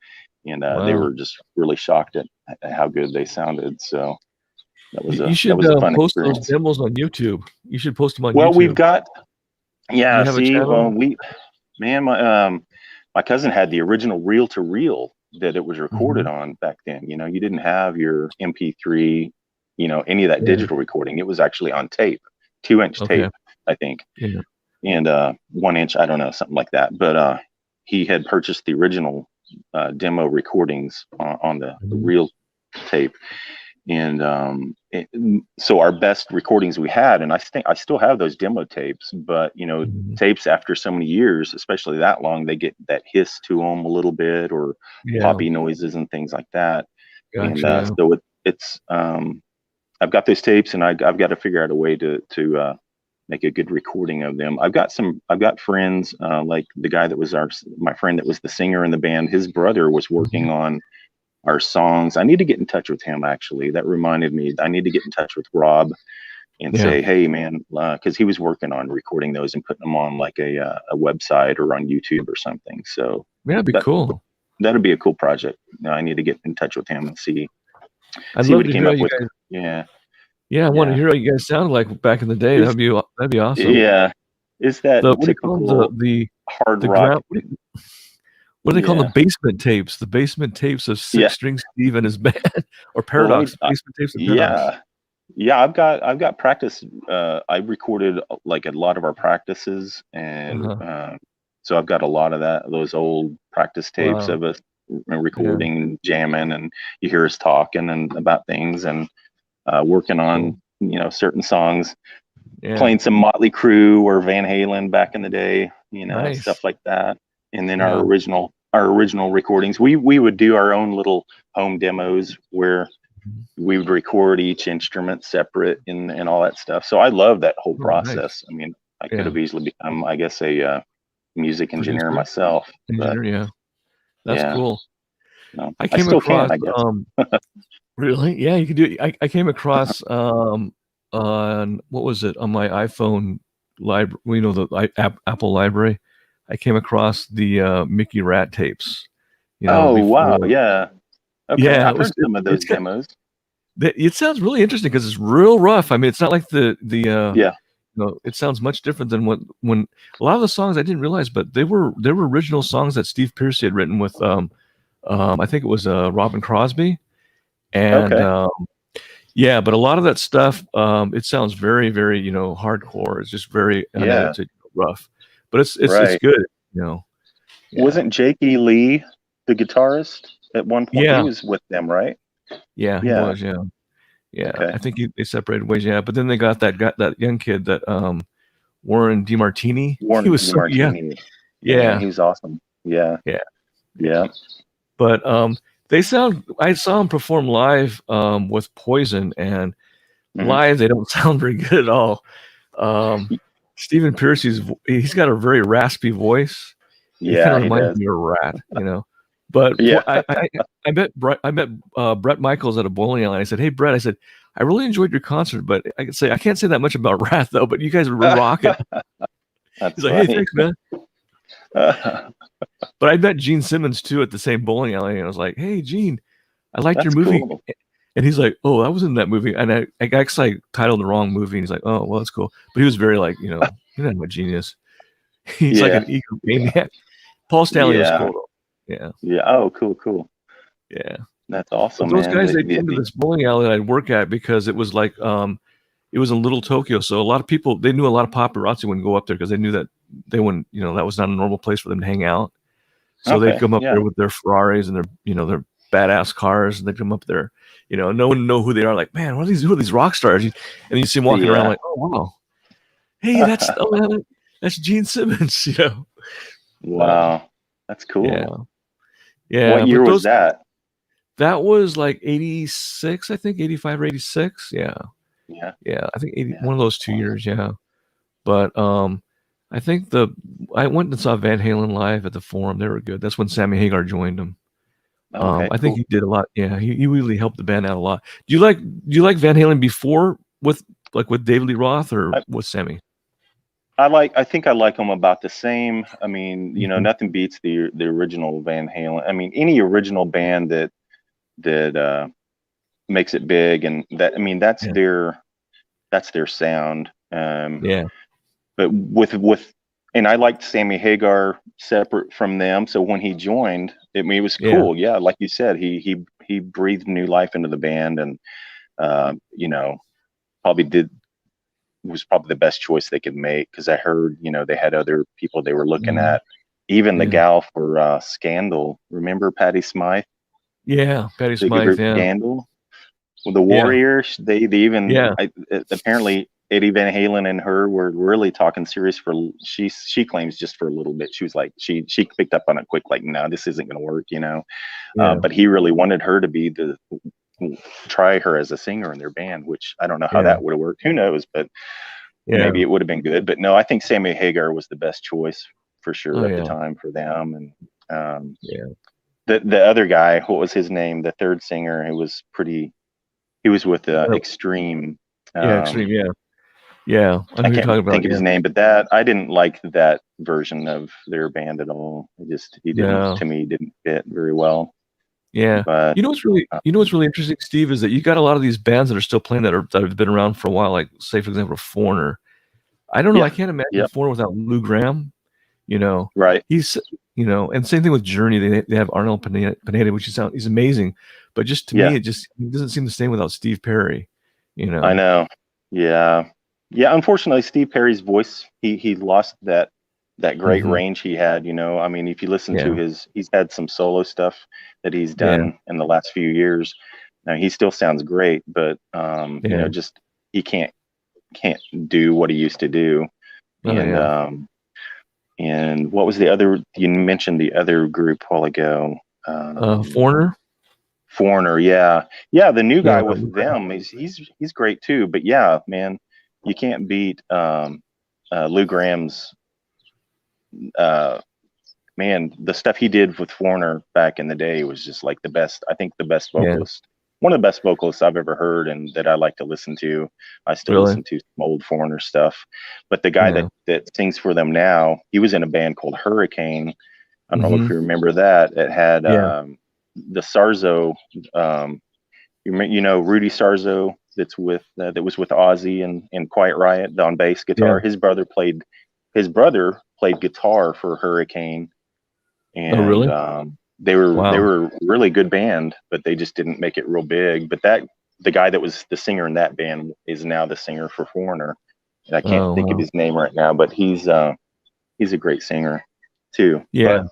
Speaker 1: and they
Speaker 2: Wow.
Speaker 1: were just really shocked at how good they sounded. So that was
Speaker 2: You
Speaker 1: that
Speaker 2: should
Speaker 1: was a fun
Speaker 2: post those
Speaker 1: experience.
Speaker 2: demos on YouTube. You should post them on
Speaker 1: Well, we've
Speaker 2: YouTube.
Speaker 1: got
Speaker 2: Do you
Speaker 1: yeah.
Speaker 2: have a
Speaker 1: See,
Speaker 2: channel?
Speaker 1: man, my cousin had the original reel to reel that it was recorded
Speaker 2: Mhm.
Speaker 1: on back then. You didn't have your MP3, any of that
Speaker 2: Yeah.
Speaker 1: digital recording. It was actually on tape, 2-inch
Speaker 2: Okay.
Speaker 1: tape, I think,
Speaker 2: Yeah.
Speaker 1: and 1 inch, I don't know, something like that. But he had purchased the original demo recordings on the
Speaker 2: Mhm.
Speaker 1: reel tape, and so our best recordings we had, and I think I still have those demo tapes, but
Speaker 2: Mhm.
Speaker 1: tapes after so many years, especially that long, they get that hiss to them a little bit, or
Speaker 2: Yeah.
Speaker 1: poppy noises and things like that. And
Speaker 2: Gotcha. Yeah.
Speaker 1: so it's I've got those tapes, and I've got to figure out a way to make a good recording of them. I've got friends, like the guy that was my friend that was the singer in the band. His brother was
Speaker 2: Mhm.
Speaker 1: working on our songs. I need to get in touch with him, actually. That reminded me. I need to get in touch with Rob and
Speaker 2: Yeah.
Speaker 1: say, hey, man, because he was working on recording those and putting them on like a website or on YouTube or something. So
Speaker 2: Yeah, it'd be
Speaker 1: that
Speaker 2: cool.
Speaker 1: that'd be a cool project. I need to get in touch with him and see
Speaker 2: I'd
Speaker 1: what
Speaker 2: love
Speaker 1: he
Speaker 2: to
Speaker 1: came
Speaker 2: hear how
Speaker 1: up
Speaker 2: you
Speaker 1: with.
Speaker 2: guys.
Speaker 1: Yeah,
Speaker 2: Yeah, I want to
Speaker 1: yeah.
Speaker 2: hear how you guys sounded like back in the day.
Speaker 1: It's
Speaker 2: That'd be awesome.
Speaker 1: yeah. It's that
Speaker 2: The what do you call them?
Speaker 1: typical hard
Speaker 2: The
Speaker 1: rock.
Speaker 2: ground. What do they call them?
Speaker 1: Yeah,
Speaker 2: The basement tapes. The basement tapes of
Speaker 1: yeah.
Speaker 2: Six String Steve and his band, or
Speaker 1: Well, let me.
Speaker 2: Paradox. Basement tapes of Paradox.
Speaker 1: Yeah, yeah. I've got practice. I recorded like a lot of our practices, and
Speaker 2: Uh-huh.
Speaker 1: so I've got a lot of those old practice tapes
Speaker 2: Wow.
Speaker 1: of us
Speaker 2: Yeah.
Speaker 1: recording, jamming, and you hear us talking and about things, and working
Speaker 2: Cool.
Speaker 1: on certain songs,
Speaker 2: Yeah.
Speaker 1: playing some Motley Crue or Van Halen back in the day,
Speaker 2: Nice.
Speaker 1: stuff like that. And then
Speaker 2: Yeah.
Speaker 1: our original recordings, we would do our own little home demos where
Speaker 2: Mhm.
Speaker 1: we would record each instrument separate and all that stuff. So I love that whole
Speaker 2: Oh, nice.
Speaker 1: process. I mean, I could
Speaker 2: Yeah.
Speaker 1: have easily become, I guess, a music engineer
Speaker 2: Producer,
Speaker 1: myself, but
Speaker 2: engineer. Yeah. That's
Speaker 1: yeah,
Speaker 2: cool.
Speaker 1: no,
Speaker 2: I
Speaker 1: I
Speaker 2: came
Speaker 1: still
Speaker 2: across.
Speaker 1: can, I guess.
Speaker 2: Really? Yeah, you can do it. I came across on what was it on my iPhone library? The Apple library. I came across the Mickey Rat tapes.
Speaker 1: Oh, wow.
Speaker 2: Before.
Speaker 1: Yeah. Okay.
Speaker 2: Yeah,
Speaker 1: I've heard some of those demos.
Speaker 2: it sounds really interesting because it's real rough. I mean, it's not like the
Speaker 1: Yeah.
Speaker 2: it sounds much different than when a lot of the songs I didn't realize, but they were original songs that Steve Piercy had written with I think it was Robin Crosby, and
Speaker 1: Okay.
Speaker 2: Yeah, but a lot of that stuff, it sounds very, very, hardcore. It's just very unedited, rough, but it's
Speaker 1: right.
Speaker 2: good, you know. Yeah,
Speaker 1: Wasn't Jakey Lee the guitarist at one point? He
Speaker 2: yeah,
Speaker 1: was with them, right?
Speaker 2: yeah. He
Speaker 1: Yeah.
Speaker 2: was, yeah, yeah.
Speaker 1: Okay.
Speaker 2: I think they separated ways, yeah. But then they got that young kid that Warren DeMartini. He
Speaker 1: Warren
Speaker 2: was so yeah,
Speaker 1: DeMartini. Yeah, man,
Speaker 2: yeah,
Speaker 1: he was awesome. Yeah.
Speaker 2: yeah.
Speaker 1: Yeah.
Speaker 2: But they sound. I saw him perform live with Poison, and
Speaker 1: Hmm.
Speaker 2: live they don't sound very good at all. Um, Stephen Pierce, he's got a very raspy voice. He kind
Speaker 1: Yeah,
Speaker 2: of
Speaker 1: he
Speaker 2: reminds
Speaker 1: does.
Speaker 2: me of a rat, you know. But
Speaker 1: Yeah.
Speaker 2: I met Brett Michaels at a bowling alley. I said, "Hey Brett," I said, "I really enjoyed your concert, but I can't say that much about Rat though. But you guys were rocking."
Speaker 1: That's
Speaker 2: He's like, "Hey,
Speaker 1: funny.
Speaker 2: thanks, man." But I met Gene Simmons too at the same bowling alley, and I was like, "Hey, Gene, I liked your
Speaker 1: That's
Speaker 2: movie."
Speaker 1: cool.
Speaker 2: And he's like, "Oh, I was in that movie," and I actually titled the wrong movie. And he's like, "Oh, well, that's cool." But he was very like, you know, a genius. He's like
Speaker 1: Yeah.
Speaker 2: an ego maniac. Paul Stanley was
Speaker 1: Yeah.
Speaker 2: cool though. Yeah,
Speaker 1: Yeah. Oh, cool, cool.
Speaker 2: yeah.
Speaker 1: That's
Speaker 2: But
Speaker 1: awesome,
Speaker 2: those
Speaker 1: man.
Speaker 2: guys, they came to this bowling alley that I'd work at because it was like, it was in Little Tokyo. So a lot of people, they knew a lot of paparazzi wouldn't go up there because they knew that they wouldn't, that was not a normal place for them to hang out. So they'd
Speaker 1: Okay.
Speaker 2: come up
Speaker 1: Yeah.
Speaker 2: there with their Ferraris and their badass cars, and they'd come up there, no one know who they are. Like, man, who are these rock stars? And you see them walking around
Speaker 1: Yeah.
Speaker 2: like, oh wow, hey, that's Gene Simmons,
Speaker 1: Wow. That's
Speaker 2: Yeah,
Speaker 1: cool.
Speaker 2: yeah.
Speaker 1: What year
Speaker 2: But
Speaker 1: was that?
Speaker 2: that was like 86, I think, 85 or 86. Yeah,
Speaker 1: Yeah.
Speaker 2: yeah. I think 80,
Speaker 1: Yeah.
Speaker 2: one of those 2 years. Yeah, but I think I went and saw Van Halen live at the Forum. They were good. That's when Sammy Hagar joined them.
Speaker 1: Okay,
Speaker 2: I think
Speaker 1: cool.
Speaker 2: he did a lot. Yeah, he really helped the band out a lot. Do you like Van Halen before with David Lee Roth or with Sammy?
Speaker 1: I think I like them about the same. I mean,
Speaker 2: Mhm.
Speaker 1: nothing beats the original Van Halen. I mean, any original band that makes it big, and that, I mean, that's
Speaker 2: Yeah,
Speaker 1: their sound.
Speaker 2: yeah,
Speaker 1: But and I liked Sammy Hagar separate from them. So when he joined, it was
Speaker 2: yeah,
Speaker 1: cool. Yeah, like you said, he breathed new life into the band, and you know, probably was probably the best choice they could make, because I heard, they had other people they were looking
Speaker 2: mhm,
Speaker 1: at. Even the
Speaker 2: yeah,
Speaker 1: gal for Scandal, remember Patti Smythe,
Speaker 2: yeah. Patty
Speaker 1: the
Speaker 2: Smythe.
Speaker 1: group
Speaker 2: Yeah,
Speaker 1: Scandal, well, the
Speaker 2: yeah,
Speaker 1: Warriors. They even,
Speaker 2: yeah,
Speaker 1: apparently Eddie Van Halen and her were really talking serious for, she claims, just for a little bit. She was like, she picked up on it quick, like, no, this isn't going to work.
Speaker 2: yeah,
Speaker 1: But he really wanted her to be try her as a singer in their band, which I don't know how
Speaker 2: yeah,
Speaker 1: that would have worked. Who knows? But
Speaker 2: yeah.
Speaker 1: maybe it would have been good. But no, I think Sammy Hagar was the best choice for sure
Speaker 2: Oh
Speaker 1: at the
Speaker 2: yeah,
Speaker 1: time for them. And
Speaker 2: yeah.
Speaker 1: the other guy, what was his name? The third singer, he was with Extreme.
Speaker 2: Yeah, Extreme.
Speaker 1: Um,
Speaker 2: Yeah, yeah. I know
Speaker 1: I
Speaker 2: who you're
Speaker 1: can't
Speaker 2: talking
Speaker 1: think
Speaker 2: about.
Speaker 1: of his
Speaker 2: Yeah,
Speaker 1: name, but that, I didn't like that version of their band at all. He didn't,
Speaker 2: no.
Speaker 1: to me, didn't fit very well.
Speaker 2: Yeah.
Speaker 1: But
Speaker 2: You know what's really interesting, Steve, is that you got a lot of these bands that are still playing that have been around for a while, like say for example Foreigner. I don't know, I
Speaker 1: yeah,
Speaker 2: can't imagine
Speaker 1: yep,
Speaker 2: Foreigner without Lou Gramm. You know,
Speaker 1: right,
Speaker 2: he's and same thing with Journey. They have Arnold Pineda, which he's amazing, but just to me
Speaker 1: yeah,
Speaker 2: it doesn't seem the same without Steve Perry. You
Speaker 1: I
Speaker 2: know.
Speaker 1: know, yeah, yeah. Unfortunately, Steve Perry's voice, he lost that great
Speaker 2: Hmm.
Speaker 1: range he had. I mean, if you listen to
Speaker 2: Yeah.
Speaker 1: he's had some solo stuff that he's
Speaker 2: Yeah.
Speaker 1: done in the last few years. Now he still sounds great, but
Speaker 2: Yeah.
Speaker 1: just he can't do what he used to do.
Speaker 2: Oh
Speaker 1: And
Speaker 2: yeah.
Speaker 1: what was the other? You mentioned the other group a while ago.
Speaker 2: Foreigner.
Speaker 1: Foreigner, yeah, yeah. The new
Speaker 2: Yeah.
Speaker 1: guy with them, he's great too. But yeah, man, you can't beat Lou Graham's. Uh, Man, the stuff he did with Foreigner back in the day was just like the best. I think the best
Speaker 2: Yeah.
Speaker 1: vocalist, one of the best vocalists I've ever heard, and that I like to listen to. I still
Speaker 2: Really.
Speaker 1: listen to some old Foreigner stuff. But the guy
Speaker 2: Yeah.
Speaker 1: that sings for them now, he was in a band called Hurricane. I don't know if
Speaker 2: Hmm.
Speaker 1: you remember that. It had
Speaker 2: Yeah.
Speaker 1: the Sarzo. Rudy Sarzo, that was with Ozzy and Quiet Riot on bass
Speaker 2: Yeah.
Speaker 1: guitar. His brother played guitar for Hurricane,
Speaker 2: Oh
Speaker 1: and
Speaker 2: really?
Speaker 1: they were
Speaker 2: Wow.
Speaker 1: a really good band, but they just didn't make it real big. But the guy that was the singer in that band is now the singer for Foreigner. And I can't think of his name right now, but he's a great singer too.
Speaker 2: Yeah.
Speaker 1: But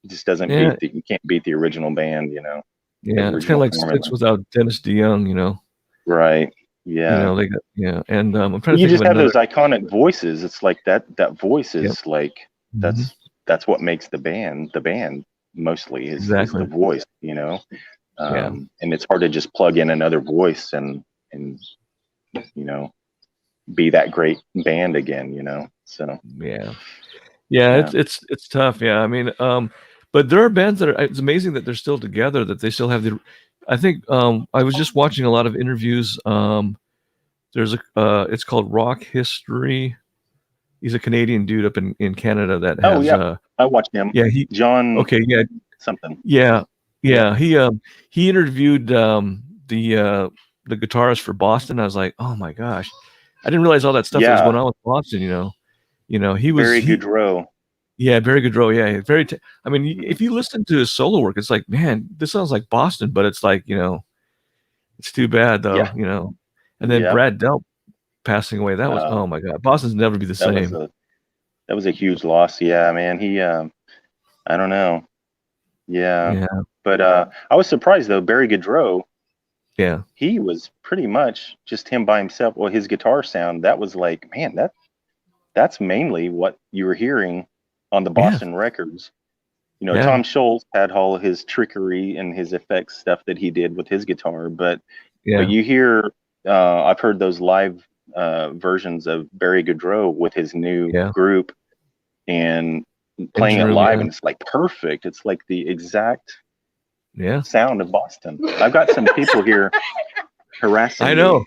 Speaker 1: he just doesn't you can't beat the original band, you know.
Speaker 2: Yeah, it's kind of like Styx without Dennis DeYoung, you know.
Speaker 1: Right. Yeah.
Speaker 2: You know, they got and I'm trying to
Speaker 1: you
Speaker 2: think
Speaker 1: just
Speaker 2: of
Speaker 1: have
Speaker 2: another.
Speaker 1: those iconic voices. It's like that voice is like that's what makes the band mostly is the voice, you know. And it's hard to just plug in another voice and you know, be that great band again, you know. So
Speaker 2: it's tough. Yeah, I mean, but there are bands that it's amazing that they're still together, that they still have the. I think I was just watching a lot of interviews. There's it's called Rock History. He's a Canadian dude up in Canada that has.
Speaker 1: I watched him.
Speaker 2: Yeah,
Speaker 1: John.
Speaker 2: Okay, yeah,
Speaker 1: something.
Speaker 2: Yeah. He interviewed the guitarist for Boston. I was like, oh my gosh, I didn't realize all that stuff that was going on with Boston. You know, he was
Speaker 1: Barry Goudreau.
Speaker 2: Yeah, Barry Goudreau. Yeah, very. I mean, if you listen to his solo work, it's like, man, this sounds like Boston, but it's like, you know, it's too bad though.
Speaker 1: Yeah.
Speaker 2: You know, and then Brad Delp passing away. That was oh my god, Boston's never be the same.
Speaker 1: That was a huge loss. Yeah, man. He I don't know. Yeah. But I was surprised though. Barry Goudreau.
Speaker 2: Yeah.
Speaker 1: He was pretty much just him by himself. Well, his guitar sound, that was like, man, that's mainly what you were hearing on the Boston records. You know, Tom Scholz had all his trickery and his effects stuff that he did with his guitar, but you hear I've heard those live versions of Barry Goudreau with his new group and playing it live, and it's like perfect. It's like the exact sound of Boston. I've got some people here harassing.
Speaker 2: I know.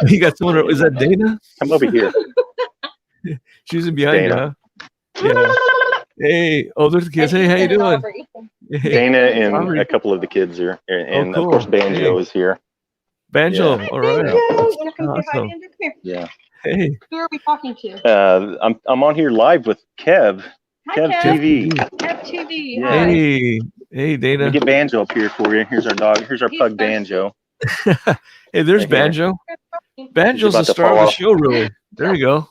Speaker 2: You got someone. Is that Dana?
Speaker 1: Come over here.
Speaker 2: She's in behind you, huh? Yeah. Hey, there's the kids. Hey, how you doing?
Speaker 1: Dana and a couple of the kids are, and of course Banjo is here.
Speaker 2: Banjo, all right. Awesome.
Speaker 1: Yeah.
Speaker 2: Hey.
Speaker 3: Who are we talking to?
Speaker 1: I'm on here live with KevTV.
Speaker 3: KevTV.
Speaker 2: Hey, Dana.
Speaker 1: Let me get Banjo up here for you. Here's our dog. Here's our pug Banjo.
Speaker 2: Hey, there's Banjo. Banjo's the star of the show, really. There you go.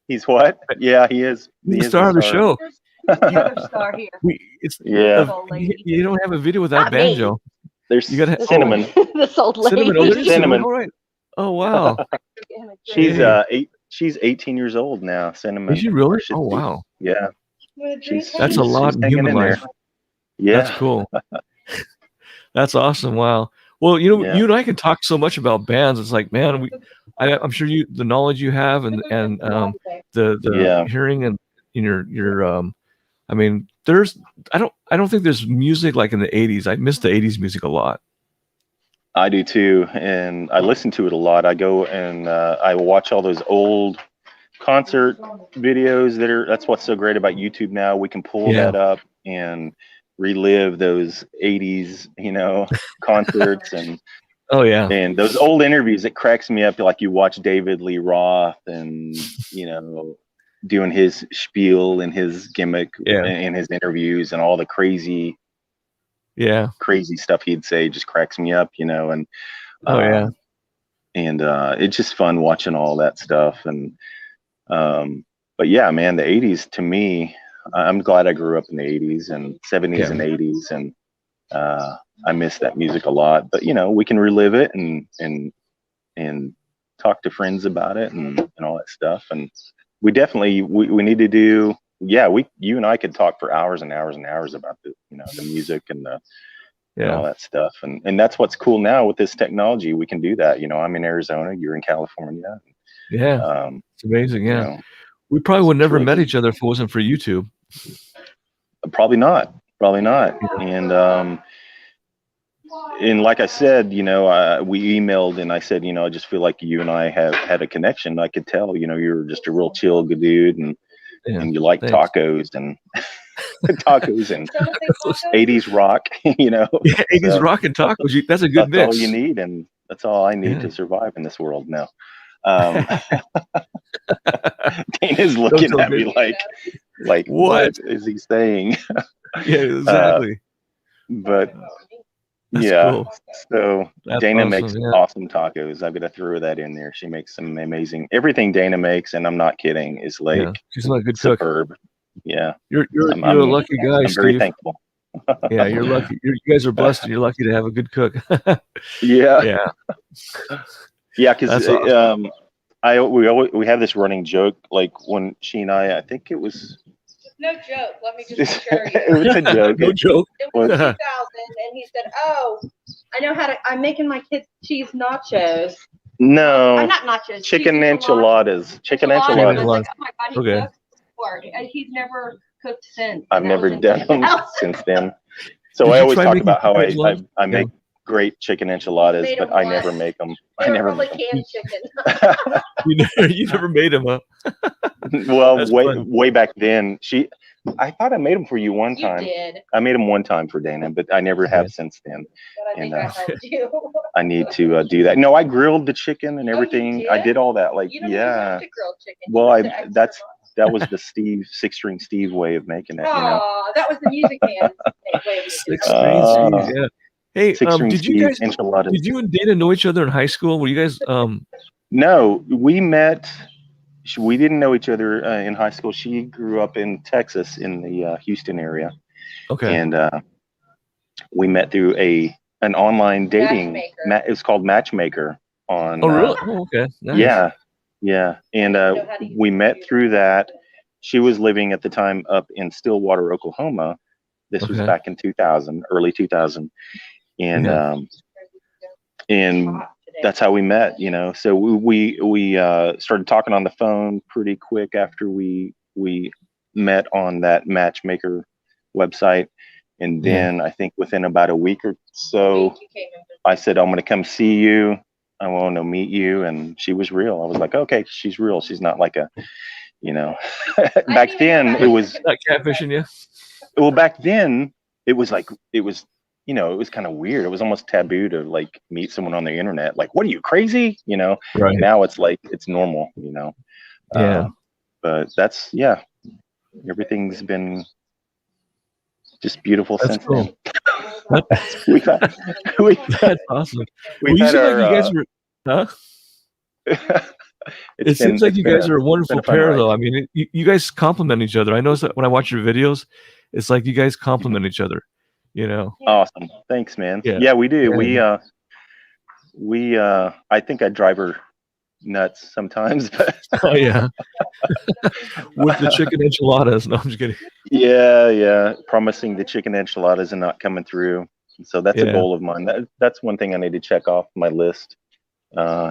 Speaker 1: He's what? Yeah, he is.
Speaker 2: He's the star of the show.
Speaker 3: The other star here.
Speaker 2: You don't have a video without Banjo.
Speaker 1: There's Cinnamon.
Speaker 3: This old lady.
Speaker 1: Cinnamon.
Speaker 2: All right. Oh wow.
Speaker 1: She's 18 years old now. Cinnamon.
Speaker 2: Is she really? Oh wow.
Speaker 1: Yeah.
Speaker 2: That's a lot in human life.
Speaker 1: Yeah.
Speaker 2: That's cool. That's awesome. Wow. Well, you know, you and I can talk so much about bands. It's like, man, I'm sure the knowledge you have and the hearing and in your I mean, I don't think there's music like in the 80s. I miss the 80s music a lot.
Speaker 1: I do too, and I listen to it a lot. I go and I watch all those old concert videos that's what's so great about YouTube now. We can pull that up and relive those 80s, you know, concerts and and those old interviews. It cracks me up. Like you watch David Lee Roth and you know doing his spiel and his gimmick and his interviews and all the crazy stuff he'd say just cracks me up, you know. And and it's just fun watching all that stuff. And but yeah, man, the 80s to me, I'm glad I grew up in the 80s and 70s and 80s, and I miss that music a lot. But you know, we can relive it and talk to friends about it and all that stuff. And we definitely we need to do you and I could talk for hours and hours and hours about the music and and all that stuff. And that's what's cool now with this technology. We can do that. You know, I'm in Arizona, you're in California.
Speaker 2: It's amazing. Yeah.
Speaker 1: You know,
Speaker 2: we probably would never met each other if it wasn't for YouTube.
Speaker 1: Probably not. And like I said, you know, we emailed and I said, you know, I just feel like you and I have had a connection. I could tell, you know, you're just a real chill good dude and you like tacos and tacos and 80s rock, you know.
Speaker 2: Yeah, 80s rock and tacos. That's a good mix.
Speaker 1: That's all you need, and that's all I need to survive in this world now. Dana's looking at me like what is he saying?
Speaker 2: Yeah, exactly.
Speaker 1: But
Speaker 2: That's
Speaker 1: Yeah.
Speaker 2: cool.
Speaker 1: So
Speaker 2: That's
Speaker 1: Dana
Speaker 2: awesome,
Speaker 1: makes
Speaker 2: yeah.
Speaker 1: awesome tacos. I'm gonna throw that in there. She makes some amazing. Everything Dana makes, and I'm not kidding, is like
Speaker 2: She's not a good cook.
Speaker 1: superb. Yeah.
Speaker 2: You're
Speaker 1: I'm
Speaker 2: a lucky guy,
Speaker 1: I'm very
Speaker 2: Steve.
Speaker 1: thankful.
Speaker 2: Yeah, you're lucky. You guys are blessed, and you're lucky to have a good cook.
Speaker 1: Yeah.
Speaker 2: Yeah.
Speaker 1: Yeah, because
Speaker 2: awesome.
Speaker 1: we have this running joke, like when she and I think it was.
Speaker 3: No joke. Let me just assure you.
Speaker 1: It was a joke.
Speaker 2: No joke.
Speaker 3: It was 2000, and he said, "Oh, I know how to. I'm making my kids cheese nachos."
Speaker 1: No,
Speaker 3: I'm not nachos.
Speaker 1: Chicken enchiladas. Chicken enchiladas.
Speaker 3: I was like, oh my god, he
Speaker 2: Okay.
Speaker 3: cooks for it. He's never cooked since.
Speaker 1: I've never done them since then. So
Speaker 2: Did
Speaker 1: I
Speaker 2: you
Speaker 1: always
Speaker 2: try
Speaker 1: talk
Speaker 2: making
Speaker 1: about how
Speaker 2: chicken
Speaker 1: I make great chicken enchiladas,
Speaker 3: Made
Speaker 1: but
Speaker 3: them
Speaker 1: I
Speaker 3: once.
Speaker 1: never make them.
Speaker 3: They
Speaker 1: I
Speaker 3: were
Speaker 1: never
Speaker 3: probably
Speaker 1: make them.
Speaker 3: canned chicken.
Speaker 2: You never made them, huh?
Speaker 1: Well,
Speaker 2: That's
Speaker 1: way
Speaker 2: fun.
Speaker 1: way back then, I thought I made them for you one
Speaker 3: You
Speaker 1: time.
Speaker 3: did.
Speaker 1: I made them one time for Dana, but I never have since then.
Speaker 3: But I think
Speaker 1: And,
Speaker 3: I helped you.
Speaker 1: I need to do that. No, I grilled the chicken and everything.
Speaker 3: did?
Speaker 1: I did all that. Like,
Speaker 3: You don't even
Speaker 1: yeah.
Speaker 3: have to grill chicken. You
Speaker 1: Well,
Speaker 3: put the extra
Speaker 1: that was the six-string Steve way of making it. You know.
Speaker 3: Oh, that was the music man's way of
Speaker 2: Six
Speaker 3: doing it.
Speaker 2: Steve, yeah. Hey,
Speaker 1: Six-string
Speaker 2: did you
Speaker 1: Steve
Speaker 2: guys?
Speaker 1: enchiladas.
Speaker 2: Did you and Dana know each other in high school? Were you guys?
Speaker 1: No, we met. We didn't know each other in high school. She grew up in Texas, in the Houston area,
Speaker 2: Okay.
Speaker 1: and we met through an online dating. It was called Matchmaker on.
Speaker 2: Oh, really? Oh, okay. Nice.
Speaker 1: Yeah, yeah, and we met through that. She was living at the time up in Stillwater, Oklahoma. This was back in 2000, early 2000, and that's how we met, you know. So we started talking on the phone pretty quick after we met on that Matchmaker website, and then I think within about a week or so, I said, I'm going to come see you. I want to meet you, and she was real. I was like, okay, she's real. She's not like a, you know. Back then it was
Speaker 2: not catfishing you.
Speaker 1: Well, back then it was you know, it was kind of weird. It was almost taboo to like meet someone on the internet. Like, what are you, crazy? You know,
Speaker 2: right.
Speaker 1: Now it's like, it's normal, you know?
Speaker 2: Yeah.
Speaker 1: But everything's been just beautiful since then.
Speaker 2: That's awesome.
Speaker 1: We've had
Speaker 2: like you guys were, huh? It seems like you guys are a wonderful pair, though. I mean, you guys complement each other. I notice that when I watch your videos, it's like you guys complement each other. You know.
Speaker 1: Awesome. Thanks, man.
Speaker 2: Yeah,
Speaker 1: we do.
Speaker 2: Yeah.
Speaker 1: We I think I drive her nuts sometimes, but
Speaker 2: oh yeah. With the chicken enchiladas. No, I'm just kidding.
Speaker 1: Yeah. Promising the chicken enchiladas and not coming through. So that's a goal of mine. That's one thing I need to check off my list.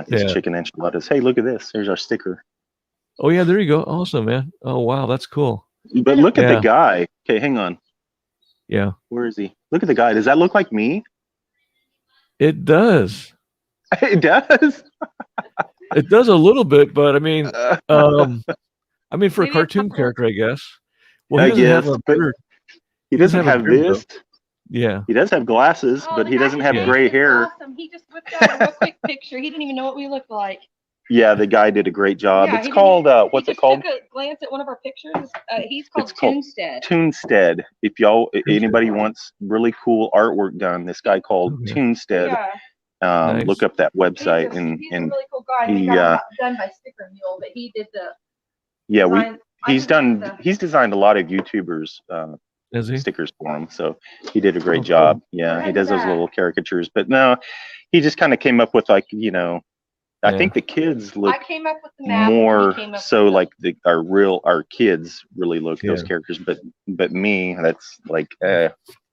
Speaker 1: Is chicken enchiladas. Hey, look at this. There's our sticker.
Speaker 2: Oh yeah, there you go. Awesome, man. Oh wow, that's cool.
Speaker 1: But look at the guy. Okay, hang on.
Speaker 2: Yeah.
Speaker 1: Where is he? Look at the guy. Does that look like me?
Speaker 2: It does.
Speaker 1: It does.
Speaker 2: It does a little bit, but I mean, for a cartoon character, I guess. Well, he doesn't have a beard.
Speaker 1: He doesn't have this.
Speaker 2: Though. Yeah.
Speaker 1: He does have glasses, but he doesn't have gray hair.
Speaker 3: Awesome. He just whipped out a real quick picture. He didn't even know what we looked like.
Speaker 1: Yeah, the guy did a great job. It's called what's it called?
Speaker 3: Took a glance at one of our pictures. He's called Toonstead.
Speaker 1: Toonstead. If anybody wants really cool artwork done, this guy called Toonstead.
Speaker 3: Yeah.
Speaker 1: Look up that website.
Speaker 3: He's a really cool guy. He got done by Sticker Mule, but he did the.
Speaker 1: Yeah, he's designed a lot of YouTubers stickers for him, so he did a great job. Cool. Yeah, he does those little caricatures, but no, he just kind of came up with like, you know, I think the kids look more so like our kids really look those characters, but me, that's like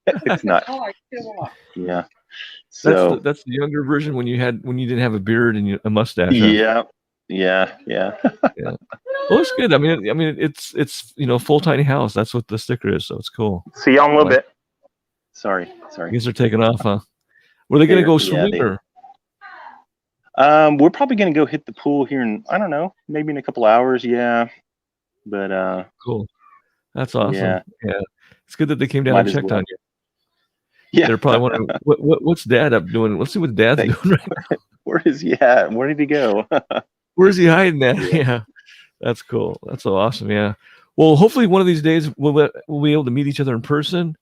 Speaker 1: it's not. Yeah. So
Speaker 2: that's the younger version when you didn't have a beard and a mustache.
Speaker 1: Yeah.
Speaker 2: Well, it's good. I mean, it's you know, full tiny house. That's what the sticker is. So it's cool.
Speaker 1: See y'all in a little bit. Sorry.
Speaker 2: You guys are taking off, huh? Were they gonna go swimming or?
Speaker 1: We're probably gonna go hit the pool here in, I don't know, maybe in a couple hours. Yeah. But
Speaker 2: cool. That's awesome.
Speaker 1: Yeah.
Speaker 2: It's good that they came down and checked on you.
Speaker 1: Yeah.
Speaker 2: They're probably wondering what's Dad up doing. Let's see what Dad's doing right now.
Speaker 1: Where is he at? Where did he go?
Speaker 2: Where's he hiding at? Yeah. That's cool. That's so awesome. Yeah. Well, hopefully one of these days we'll be able to meet each other in person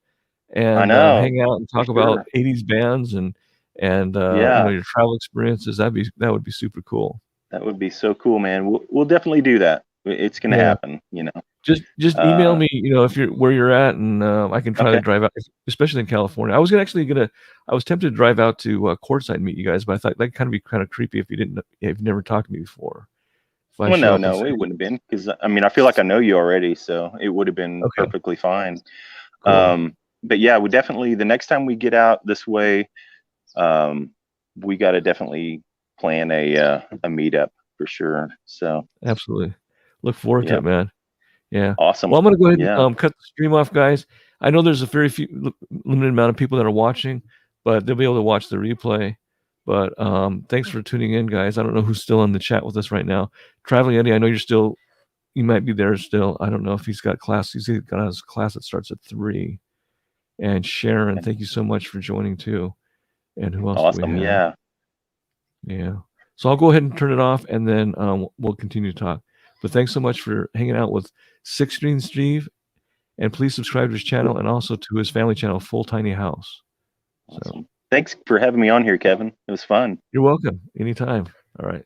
Speaker 2: and
Speaker 1: know,
Speaker 2: hang out and
Speaker 1: for
Speaker 2: talk about
Speaker 1: sure.
Speaker 2: 80s bands and
Speaker 1: Yeah,
Speaker 2: your travel experiences. That would be super cool.
Speaker 1: that would be so cool, man. We'll definitely do that. It's gonna
Speaker 2: Yeah.
Speaker 1: happen, you know.
Speaker 2: Just email me, if you're where you're at, and I can try to
Speaker 1: Okay.
Speaker 2: drive out, especially in California. I was I was tempted to drive out to Quartzsite and meet you guys, but I thought that'd kind of be kind of creepy if if you've never talked to me before. If I
Speaker 1: Well,
Speaker 2: show
Speaker 1: no,
Speaker 2: up and
Speaker 1: no,
Speaker 2: say,
Speaker 1: it wouldn't have been because I mean I feel like I know you already, so it would have been
Speaker 2: okay,
Speaker 1: perfectly fine.
Speaker 2: cool,
Speaker 1: But yeah, we definitely the next time we get out this way, um, we got to definitely plan a meetup for sure. So
Speaker 2: absolutely, look forward to
Speaker 1: yeah,
Speaker 2: it, man. Yeah.
Speaker 1: awesome.
Speaker 2: Well, I'm gonna go ahead and
Speaker 1: Yeah,
Speaker 2: cut the stream off, guys. I know there's a very limited amount of people that are watching, but they'll be able to watch the replay. But thanks for tuning in, guys. I don't know who's still in the chat with us right now. Traveling Eddie, I know you might be there still. I don't know if he's got class. He's got his class that starts at 3. And Sharon, thank you so much for joining too. And who else do we
Speaker 1: awesome.
Speaker 2: have?
Speaker 1: Yeah,
Speaker 2: Yeah. So I'll go ahead and turn it off, and then we'll continue to talk. But thanks so much for hanging out with Six String Steve, and please subscribe to his channel and also to his family channel, Full Tiny House. So
Speaker 1: awesome. Thanks for having me on here, Kevin. It was fun.
Speaker 2: you're welcome anytime. All right.